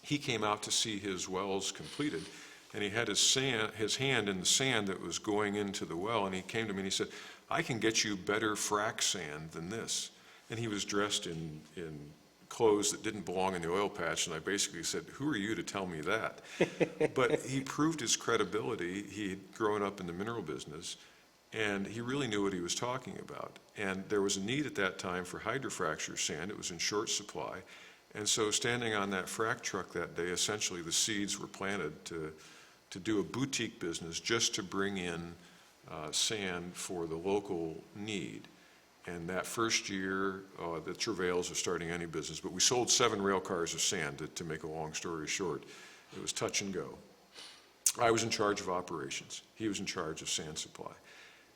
He came out to see his wells completed, and he had his hand in the sand that was going into the well, and he came to me and he said, I can get you better frac sand than this. And he was dressed in clothes that didn't belong in the oil patch, and I basically said, who are you to tell me that? But he proved his credibility. He had grown up in the mineral business, and he really knew what he was talking about. And there was a need at that time for hydrofracture sand. It was in short supply. And so standing on that frac truck that day, essentially the seeds were planted to do a boutique business just to bring in sand for the local need. And that first year, the travails of starting any business, but we sold 7 rail cars of sand, to make a long story short. It was touch and go. I was in charge of operations. He was in charge of sand supply.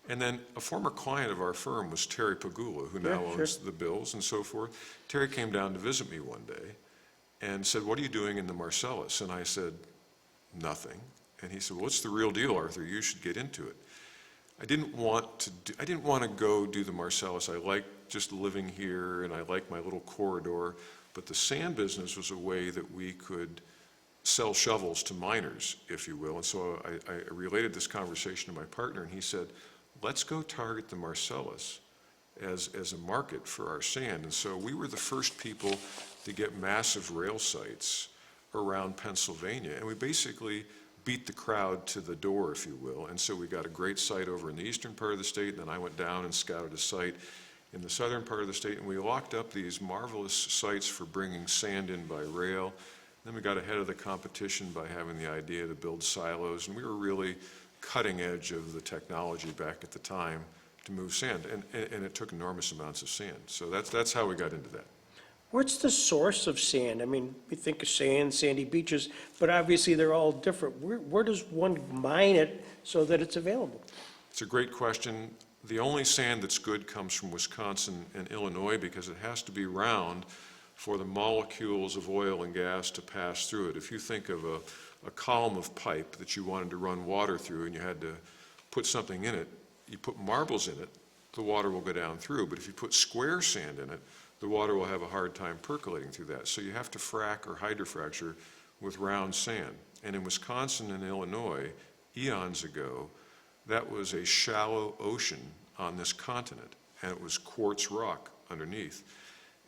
And then a former client of our firm was Terry Pagula, who now owns the Bills and so forth. Terry came down to visit me one day and said, what are you doing in the Marcellus? And I said, nothing. And he said, well, what's the real deal, Arthur? You should get into it. I didn't want to go do the Marcellus. I like just living here, and I like my little corridor. But the sand business was a way that we could sell shovels to miners, if you will. And so I related this conversation to my partner, and he said, let's go target the Marcellus as a market for our sand. And so we were the first people to get massive rail sites around Pennsylvania, and we basically beat the crowd to the door, if you will. And so we got a great site over in the eastern part of the state, and then I went down and scouted a site in the southern part of the state, and we locked up these marvelous sites for bringing sand in by rail. Then we got ahead of the competition by having the idea to build silos, and we were really cutting edge of the technology back at the time to move sand, and it took enormous amounts of sand. So that's how we got into that. What's the source of sand? I mean, we think of sand, sandy beaches, but obviously they're all different. Where does one mine it so that it's available? It's a great question. The only sand that's good comes from Wisconsin and Illinois because it has to be round for the molecules of oil and gas to pass through it. If you think of a column of pipe that you wanted to run water through and you had to put something in it, you put marbles in it, the water will go down through. But if you put square sand in it, the water will have a hard time percolating through that. So you have to frack or hydrofracture with round sand. And in Wisconsin and Illinois, eons ago, that was a shallow ocean on this continent, and it was quartz rock underneath.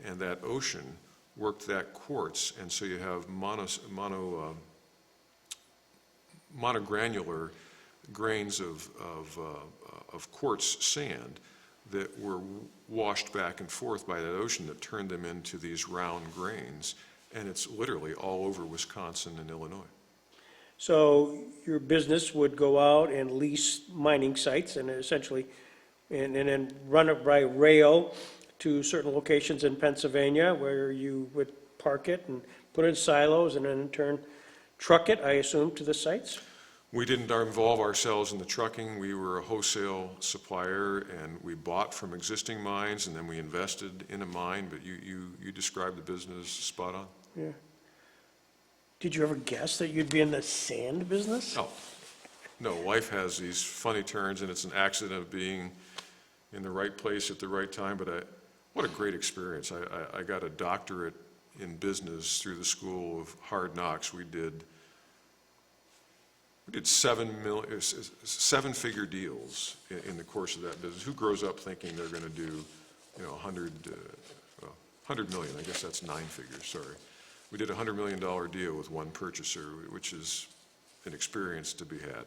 And that ocean worked that quartz, and so you have monogranular grains of quartz sand that were washed back and forth by that ocean that turned them into these round grains. And it's literally all over Wisconsin and Illinois. So your business would go out and lease mining sites and essentially, and then run it by rail to certain locations in Pennsylvania where you would park it and put it in silos and then in turn truck it, I assume, to the sites? We didn't involve ourselves in the trucking. We were a wholesale supplier, and we bought from existing mines, and then we invested in a mine. But you described the business spot on. Yeah. Did you ever guess that you'd be in the sand business? No, life has these funny turns, and it's an accident of being in the right place at the right time. But what a great experience. I got a doctorate in business through the School of Hard Knocks. We did seven-figure deals in the course of that business. Who grows up thinking they're going to do, 100 million? I guess that's 9 figures, sorry. We did a $100 million deal with one purchaser, which is an experience to be had.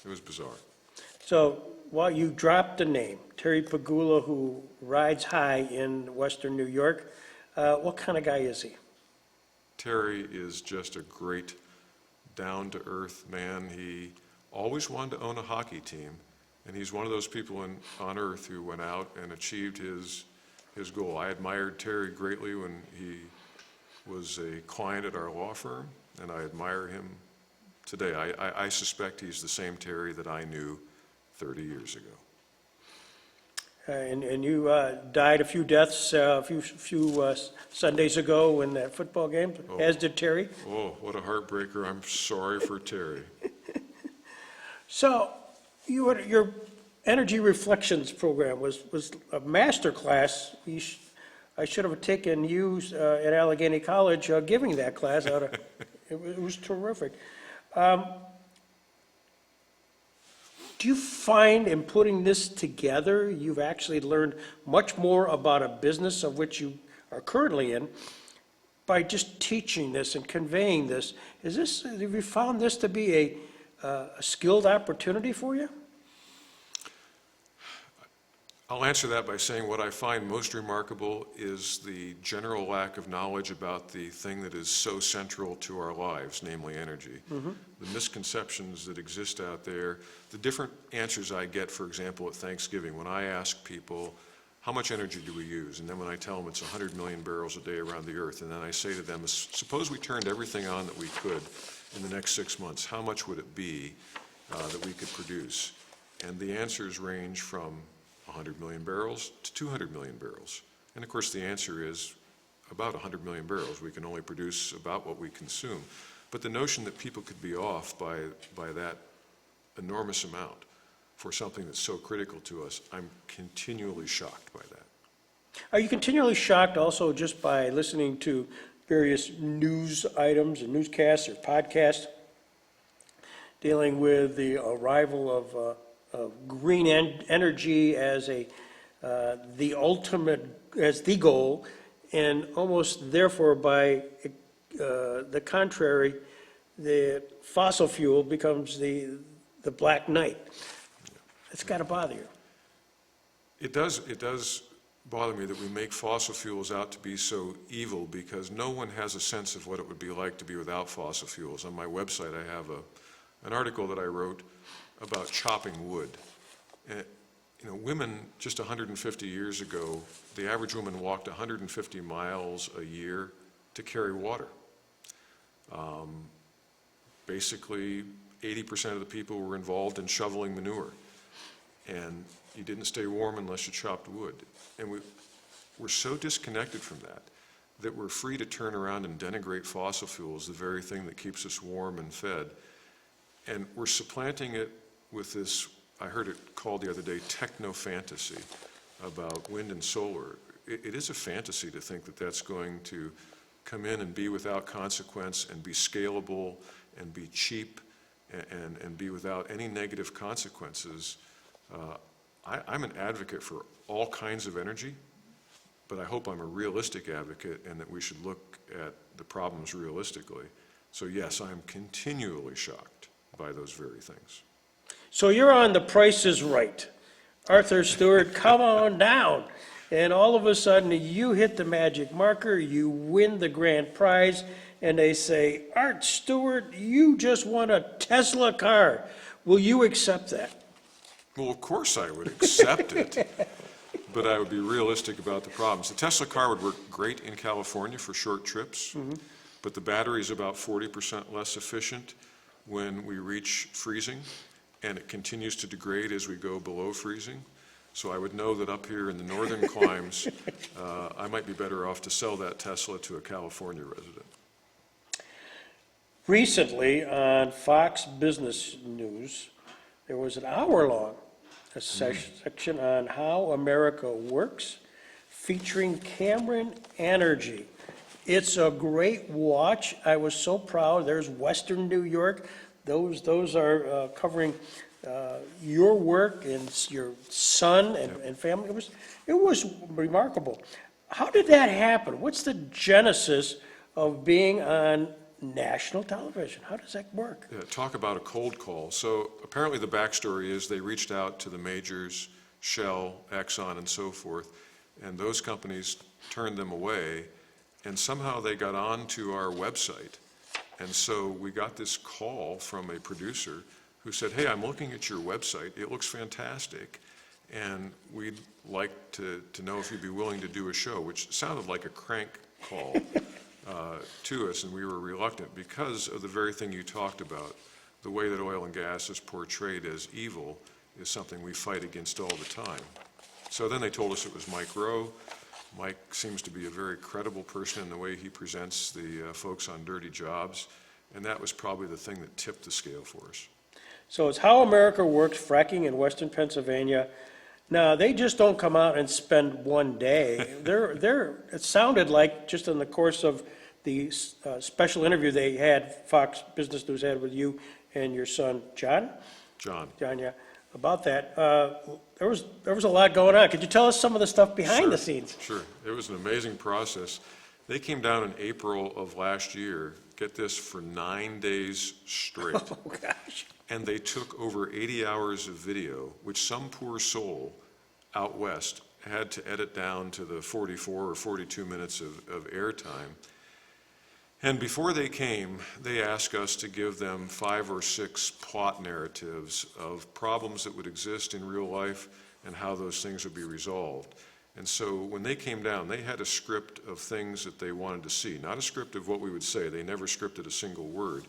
It was bizarre. So while you dropped a name, Terry Pagula, who rides high in Western New York, what kind of guy is he? Terry is just a great, down-to-earth man. He always wanted to own a hockey team, and he's one of those people on earth who went out and achieved his goal. I admired Terry greatly when he was a client at our law firm, and I admire him today. I suspect he's the same Terry that I knew 30 years ago. And you died a few deaths a few Sundays ago in that football game, as did Terry. Oh, what a heartbreaker. I'm sorry for Terry. So your Energy Reflections program was a master class. I should have taken you at Allegheny College giving that class out. It was terrific. Do you find in putting this together, you've actually learned much more about a business of which you are currently in by just teaching this and conveying this? Have you found this to be a skilled opportunity for you? I'll answer that by saying what I find most remarkable is the general lack of knowledge about the thing that is so central to our lives, namely energy. Mm-hmm. The misconceptions that exist out there, the different answers I get, for example, at Thanksgiving, when I ask people, how much energy do we use? And then when I tell them it's 100 million barrels a day around the earth, and then I say to them, suppose we turned everything on that we could in the next 6 months, how much would it be that we could produce? And the answers range from 100 million barrels to 200 million barrels. And of course the answer is about 100 million barrels. We can only produce about what we consume. But the notion that people could be off by that enormous amount for something that's so critical to us, I'm continually shocked by that. Are you continually shocked also just by listening to various news items and newscasts or podcasts dealing with the arrival of green energy as the ultimate, as the goal, and almost therefore by the contrary, the fossil fuel becomes the black knight. It's got to bother you. It does bother me that we make fossil fuels out to be so evil, because no one has a sense of what it would be like to be without fossil fuels. On my website I have an article that I wrote about chopping wood. And, women just 150 years ago, the average woman walked 150 miles a year to carry water. Basically, 80% of the people were involved in shoveling manure. And you didn't stay warm unless you chopped wood. And we're so disconnected from that we're free to turn around and denigrate fossil fuels, the very thing that keeps us warm and fed. And we're supplanting it with this, I heard it called the other day, techno-fantasy about wind and solar. It is a fantasy to think that that's going to come in and be without consequence and be scalable and be cheap and be without any negative consequences. I'm an advocate for all kinds of energy, but I hope I'm a realistic advocate and that we should look at the problems realistically. So yes, I'm continually shocked by those very things. So you're on The Price is Right. Arthur Stewart, come on down. And all of a sudden, you hit the magic marker, you win the grand prize, and they say, Art Stewart, you just won a Tesla car. Will you accept that? Well, of course I would accept it, but I would be realistic about the problems. The Tesla car would work great in California for short trips, but the battery is about 40% less efficient when we reach freezing, and it continues to degrade as we go below freezing. So I would know that up here in the northern climes, I might be better off to sell that Tesla to a California resident. Recently, on Fox Business News, there was an hour-long section on how America works, featuring Cameron Energy. It's a great watch. I was so proud. There's Western New York. Those are covering your work and your son and family. It was remarkable. How did that happen? What's the genesis of being on national television? How does that work? Yeah, talk about a cold call. So apparently the backstory is they reached out to the majors, Shell, Exxon, and so forth, and those companies turned them away, and somehow they got onto our website. And so we got this call from a producer who said, hey, I'm looking at your website. It looks fantastic, and we'd like to know if you'd be willing to do a show, which sounded like a crank call to us, and we were reluctant because of the very thing you talked about. The way that oil and gas is portrayed as evil is something we fight against all the time. So then they told us it was Mike Rowe. Mike seems to be a very credible person in the way he presents the folks on Dirty Jobs, and that was probably the thing that tipped the scale for us. So it's How America Works, fracking in Western Pennsylvania. Now, they just don't come out and spend one day. It sounded like just in the course of the special interview they had, Fox Business News had with you and your son, John, yeah, about that. There was a lot going on. Could you tell us some of the stuff behind the scenes? Sure. It was an amazing process. They came down in April of last year, get this, for 9 days straight. Oh, gosh. And they took over 80 hours of video, which some poor soul out west had to edit down to the 44 or 42 minutes of airtime. And before they came, they asked us to give them 5 or 6 plot narratives of problems that would exist in real life and how those things would be resolved. And so when they came down, they had a script of things that they wanted to see, not a script of what we would say. They never scripted a single word.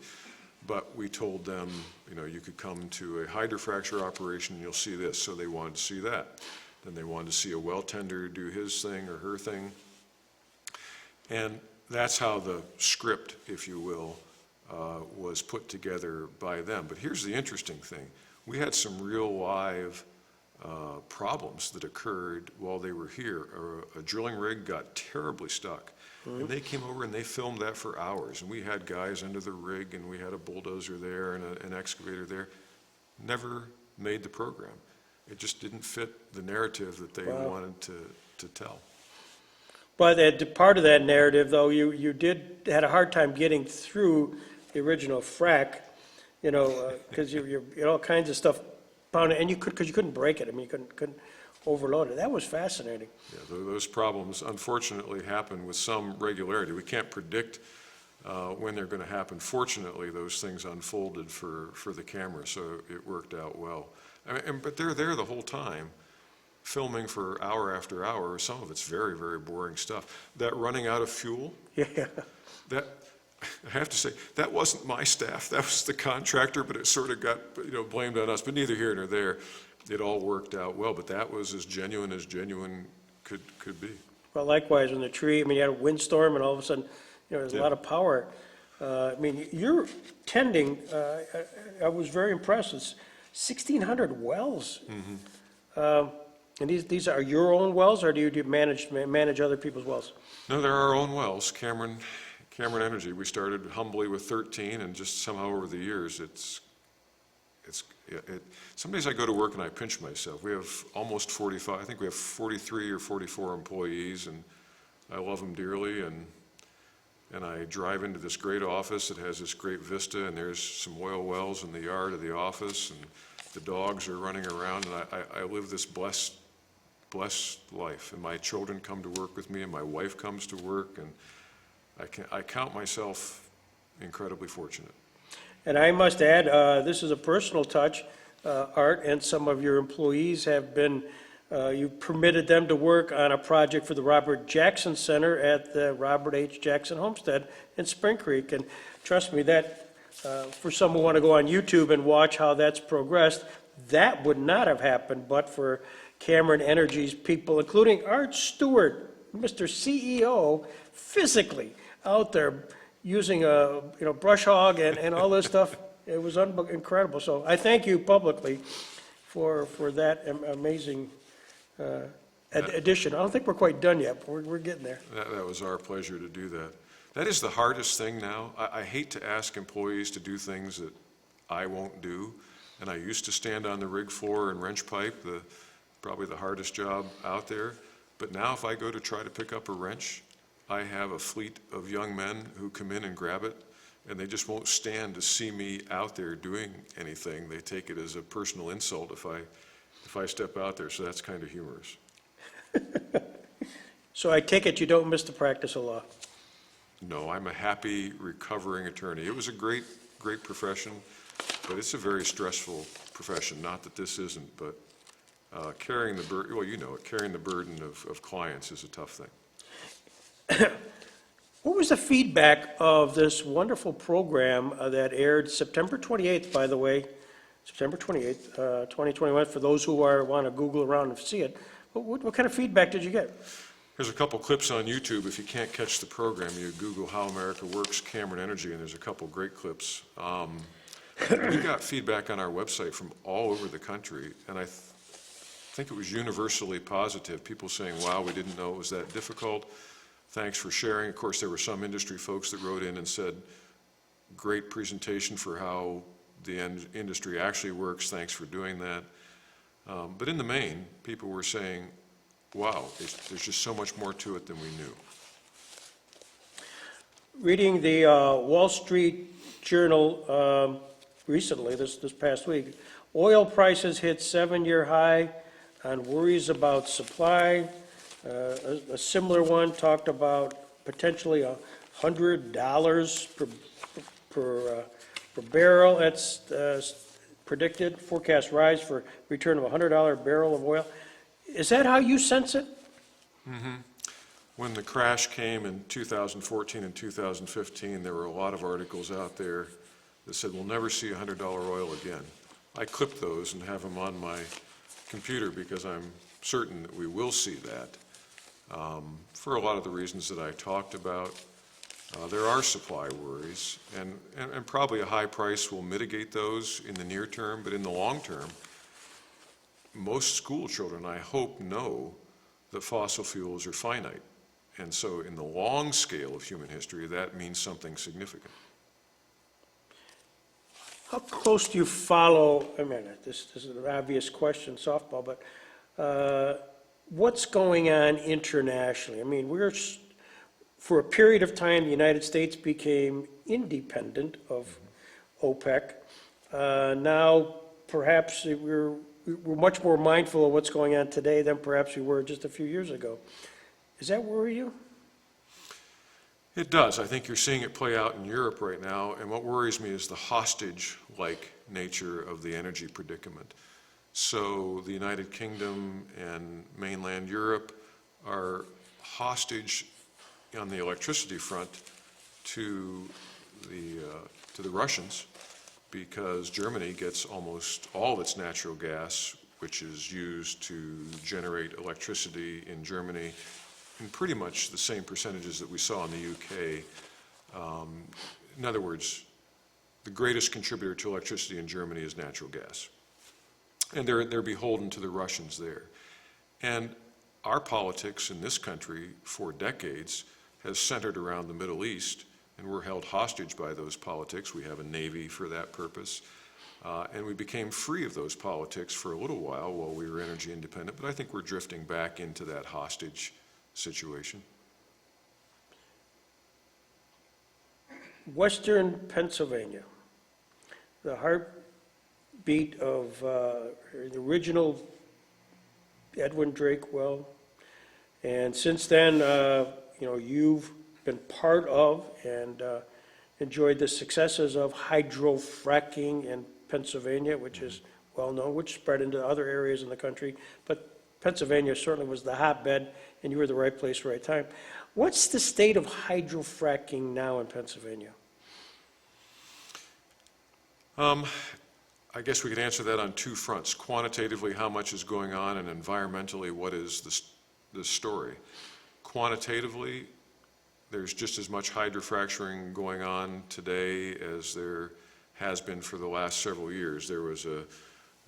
But we told them, you know, you could come to a hydrofracture operation and you'll see this. So they wanted to see that. Then they wanted to see a well tender do his thing or her thing. And that's how the script, if you will, was put together by them. But here's the interesting thing. We had some real live problems that occurred while they were here. A drilling rig got terribly stuck. And they came over and they filmed that for hours. And we had guys under the rig, and we had a bulldozer there and an excavator there. Never made the program. It just didn't fit the narrative that they wanted to tell. But part of that narrative, though, you had a hard time getting through the original frack, you know, because you had all kinds of stuff found, and because you couldn't break it. I mean, you couldn't overload it. That was fascinating. Yeah, those problems unfortunately happen with some regularity. We can't predict when they're going to happen. Fortunately, those things unfolded for the camera, so it worked out well. I mean, but they're there the whole time, filming for hour after hour. Some of it's very, very boring stuff. That running out of fuel, Yeah. that, I have to say, that wasn't my staff. That was the contractor, but it sort of got, blamed on us. But neither here nor there. It all worked out well, but that was as genuine could be. Well, likewise, when the tree, I mean, you had a windstorm, and all of a sudden, there's a lot of power. I mean, you're tending, I was very impressed. It's 1,600 wells. And these are your own wells, or do you manage other people's wells? No, they're our own wells. Cameron Energy, we started humbly with 13, and just somehow over the years, some days I go to work and I pinch myself. We have almost 45, I think we have 43 or 44 employees, and I love them dearly, and I drive into this great office that has this great vista, and there's some oil wells in the yard of the office, and the dogs are running around, and I live this blessed life, and my children come to work with me, and my wife comes to work, and I count myself incredibly fortunate. And I must add, this is a personal touch, Art, and some of your employees have been, you permitted them to work on a project for the Robert Jackson Center at the Robert H. Jackson Homestead in Spring Creek. And trust me, that, for some who want to go on YouTube and watch how that's progressed, that would not have happened but for Cameron Energy's people, including Art Stewart, Mr. CEO, physically out there using a brush hog and all this stuff. It was incredible. So I thank you publicly for that amazing addition. I don't think we're quite done yet, but we're getting there. That was our pleasure to do that. That is the hardest thing now. I hate to ask employees to do things that I won't do, and I used to stand on the rig floor and wrench pipe, probably the hardest job out there. But now if I go to try to pick up a wrench, I have a fleet of young men who come in and grab it, and they just won't stand to see me out there doing anything. They take it as a personal insult if I step out there, so that's kind of humorous. So I take it you don't miss the practice of law? No, I'm a happy, recovering attorney. It was a great profession, but it's a very stressful profession. Not that this isn't, but carrying the burden, well, you know it, carrying the burden of clients is a tough thing. What was the feedback of this wonderful program that aired September 28th, by the way, September 28th, 2021, for those who want to Google around and see it? What kind of feedback did you get? There's a couple clips on YouTube. If you can't catch the program, you Google How America Works, Cameron Energy, and there's a couple great clips. We got feedback on our website from all over the country, and I think it was universally positive. People saying, wow, we didn't know it was that difficult. Thanks for sharing. Of course, there were some industry folks that wrote in and said, great presentation for how the industry actually works. Thanks for doing that. But in the main, people were saying, wow, there's just so much more to it than we knew. Reading the Wall Street Journal recently, this past week, oil prices hit 7-year high on worries about supply. A similar one talked about potentially $100 per barrel. That's predicted, forecast rise for return of $100 barrel of oil. Is that how you sense it? Mm-hmm. When the crash came in 2014 and 2015, there were a lot of articles out there that said we'll never see $100 oil again. I clipped those and have them on my computer because I'm certain that we will see that. For a lot of the reasons that I talked about, there are supply worries, and probably a high price will mitigate those in the near term, but in the long term, most school children, I hope, know that fossil fuels are finite. And so in the long scale of human history, that means something significant. How close do you follow, I mean, this is an obvious question, softball, but what's going on internationally? I mean, for a period of time, the United States became independent of OPEC. Now, perhaps we're much more mindful of what's going on today than perhaps we were just a few years ago. Does that worry you? It does. I think you're seeing it play out in Europe right now, and what worries me is the hostage-like nature of the energy predicament. So the United Kingdom and mainland Europe are hostage on the electricity front to the Russians, because Germany gets almost all of its natural gas, which is used to generate electricity in Germany, in pretty much the same percentages that we saw in the UK. In other words, the greatest contributor to electricity in Germany is natural gas. And they're beholden to the Russians there. And our politics in this country for decades has centered around the Middle East, and we're held hostage by those politics. We have a navy for that purpose. And we became free of those politics for a little while we were energy independent, but I think we're drifting back into that hostage situation. Western Pennsylvania, the heartbeat of the original Edwin Drake well. And since then, you've been part of and enjoyed the successes of hydrofracking in Pennsylvania, which is well known, which spread into other areas in the country. But Pennsylvania certainly was the hotbed, and you were the right place, right time. What's the state of hydrofracking now in Pennsylvania? I guess we could answer that on two fronts. Quantitatively, how much is going on, and environmentally, what is the story? Quantitatively, there's just as much hydrofracturing going on today as there has been for the last several years. There was a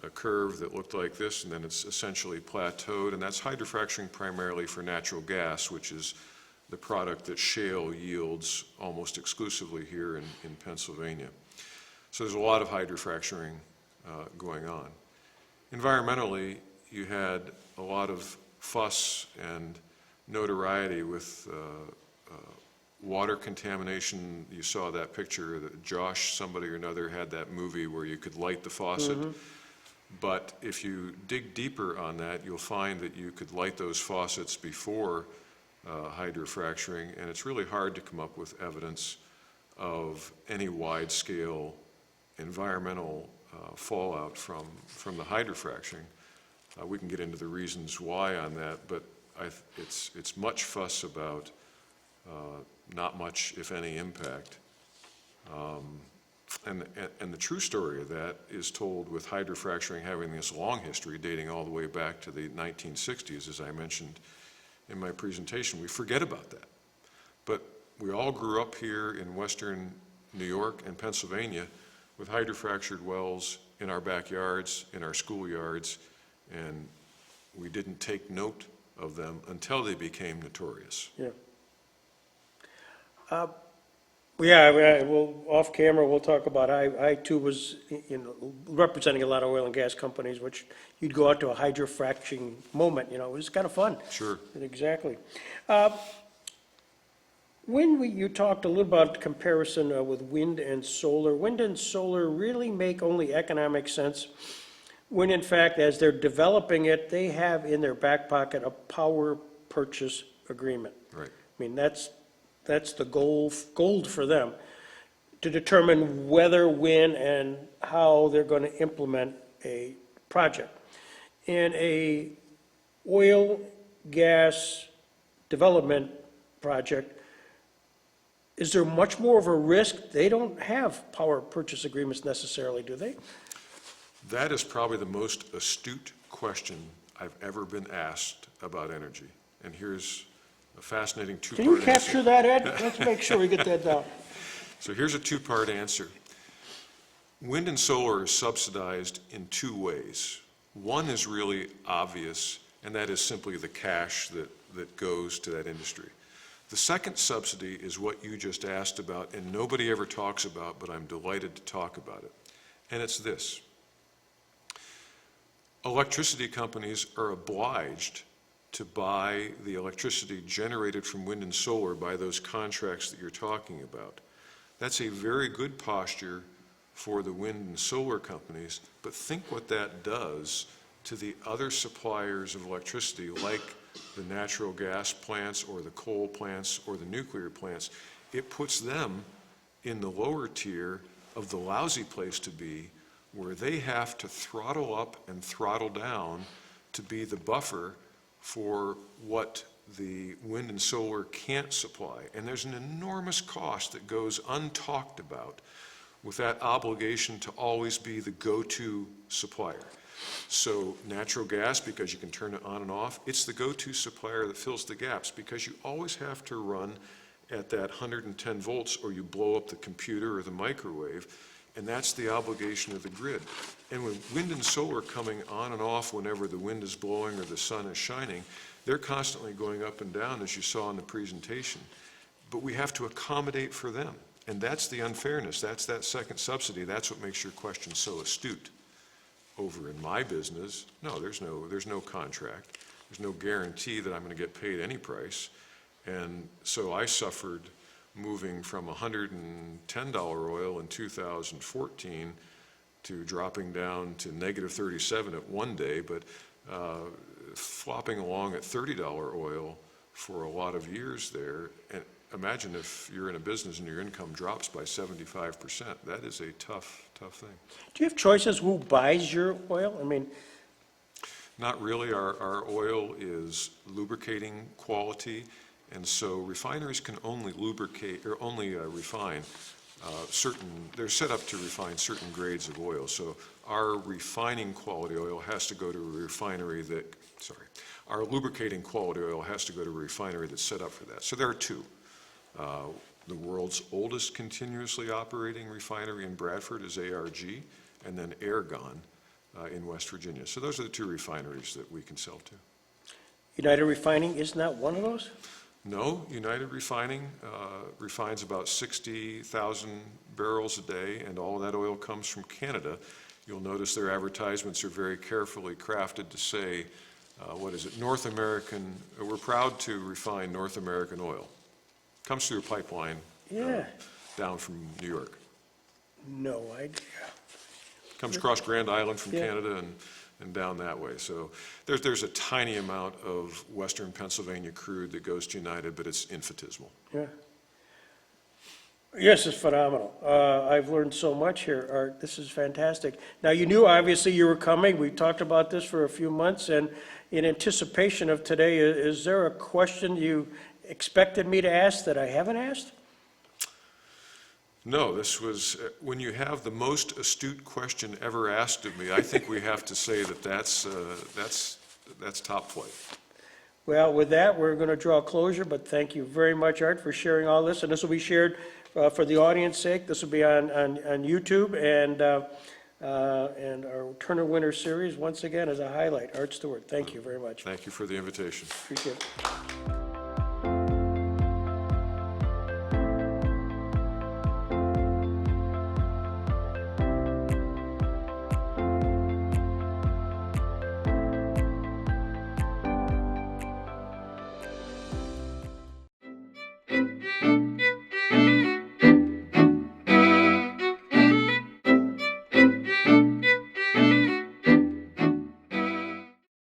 curve that looked like this, and then it's essentially plateaued, and that's hydrofracturing primarily for natural gas, which is the product that shale yields almost exclusively here in Pennsylvania. So there's a lot of hydrofracturing going on. Environmentally, you had a lot of fuss and notoriety with water contamination. You saw that picture that Josh, somebody or another, had that movie where you could light the faucet. Mm-hmm. But if you dig deeper on that, you'll find that you could light those faucets before hydrofracturing, and it's really hard to come up with evidence of any wide-scale environmental fallout from the hydrofracturing. We can get into the reasons why on that, but it's much fuss about not much, if any, impact. And the true story of that is told with hydrofracturing having this long history dating all the way back to the 1960s, as I mentioned in my presentation. We forget about that. But we all grew up here in western New York and Pennsylvania with hydrofractured wells in our backyards, in our schoolyards, and we didn't take note of them until they became notorious. Yeah. Well, off camera, we'll talk about, I too was, representing a lot of oil and gas companies, which you'd go out to a hydrofracturing moment, it was kind of fun. Sure. Exactly. You talked a little about comparison with wind and solar. Wind and solar really make only economic sense when, in fact, as they're developing it, they have in their back pocket a power purchase agreement. Right. I mean, that's the gold for them to determine whether, when, and how they're going to implement a project. In a oil, gas development project, is there much more of a risk? They don't have power purchase agreements necessarily, do they? That is probably the most astute question I've ever been asked about energy. And here's a fascinating two-part Can you answer. capture that, Ed? Let's make sure we get that down. So here's a two-part answer. Wind and solar are subsidized in two ways. One is really obvious, and that is simply the cash that goes to that industry. The second subsidy is what you just asked about, and nobody ever talks about, but I'm delighted to talk about it. And it's this. Electricity companies are obliged to buy the electricity generated from wind and solar by those contracts that you're talking about. That's a very good posture for the wind and solar companies, but think what that does to the other suppliers of electricity, like the natural gas plants or the coal plants or the nuclear plants. It puts them in the lower tier of the lousy place to be, where they have to throttle up and throttle down to be the buffer for what the wind and solar can't supply. And there's an enormous cost that goes untalked about with that obligation to always be the go-to supplier. So natural gas, because you can turn it on and off, it's the go-to supplier that fills the gaps, because you always have to run at that 110 volts or you blow up the computer or the microwave. And that's the obligation of the grid. And when wind and solar coming on and off whenever the wind is blowing or the sun is shining, they're constantly going up and down, as you saw in the presentation. But we have to accommodate for them. And that's the unfairness. That's that second subsidy. That's what makes your question so astute. Over in my business, no, there's no contract. There's no guarantee that I'm going to get paid any price. And so I suffered moving from $110 oil in 2014 to dropping down to negative 37 at one day, but flopping along at $30 oil for a lot of years there. And imagine if you're in a business and your income drops by 75%. That is a tough thing. Do you have choices who buys your oil? I mean, Not really. Our oil is lubricating quality, and so refineries can only lubricate or only refine they're set up to refine certain grades of oil. So our refining quality oil has to go to a refinery our lubricating quality oil has to go to a refinery that's set up for that. So there are two. The world's oldest continuously operating refinery in Bradford is ARG, and then Ergon in West Virginia. So those are the two refineries that we can sell to. United Refining is not one of those? No, United Refining refines about 60,000 barrels a day, and all of that oil comes from Canada. You'll notice their advertisements are very carefully crafted to say, North American, we're proud to refine North American oil. Comes through a pipeline down from New York. No idea. Comes across Grand Island from Yeah. Canada and down that way. So there's a tiny amount of Western Pennsylvania crude that goes to United, but it's infinitesimal. Yeah. Yes, it's phenomenal. I've learned so much here, Art. This is fantastic. Now, you knew obviously you were coming. We talked about this for a few months, and in anticipation of today, is there a question you expected me to ask that I haven't asked? No, this was, when you have the most astute question ever asked of me, I think we have to say that that's top flight. Well, with that, we're going to draw closure, but thank you very much, Art, for sharing all this. And this will be shared for the audience's sake. This will be on YouTube, and our Turner Winter Series, once again, is a highlight. Art Stewart, thank you very much. Thank you for the invitation. Appreciate it.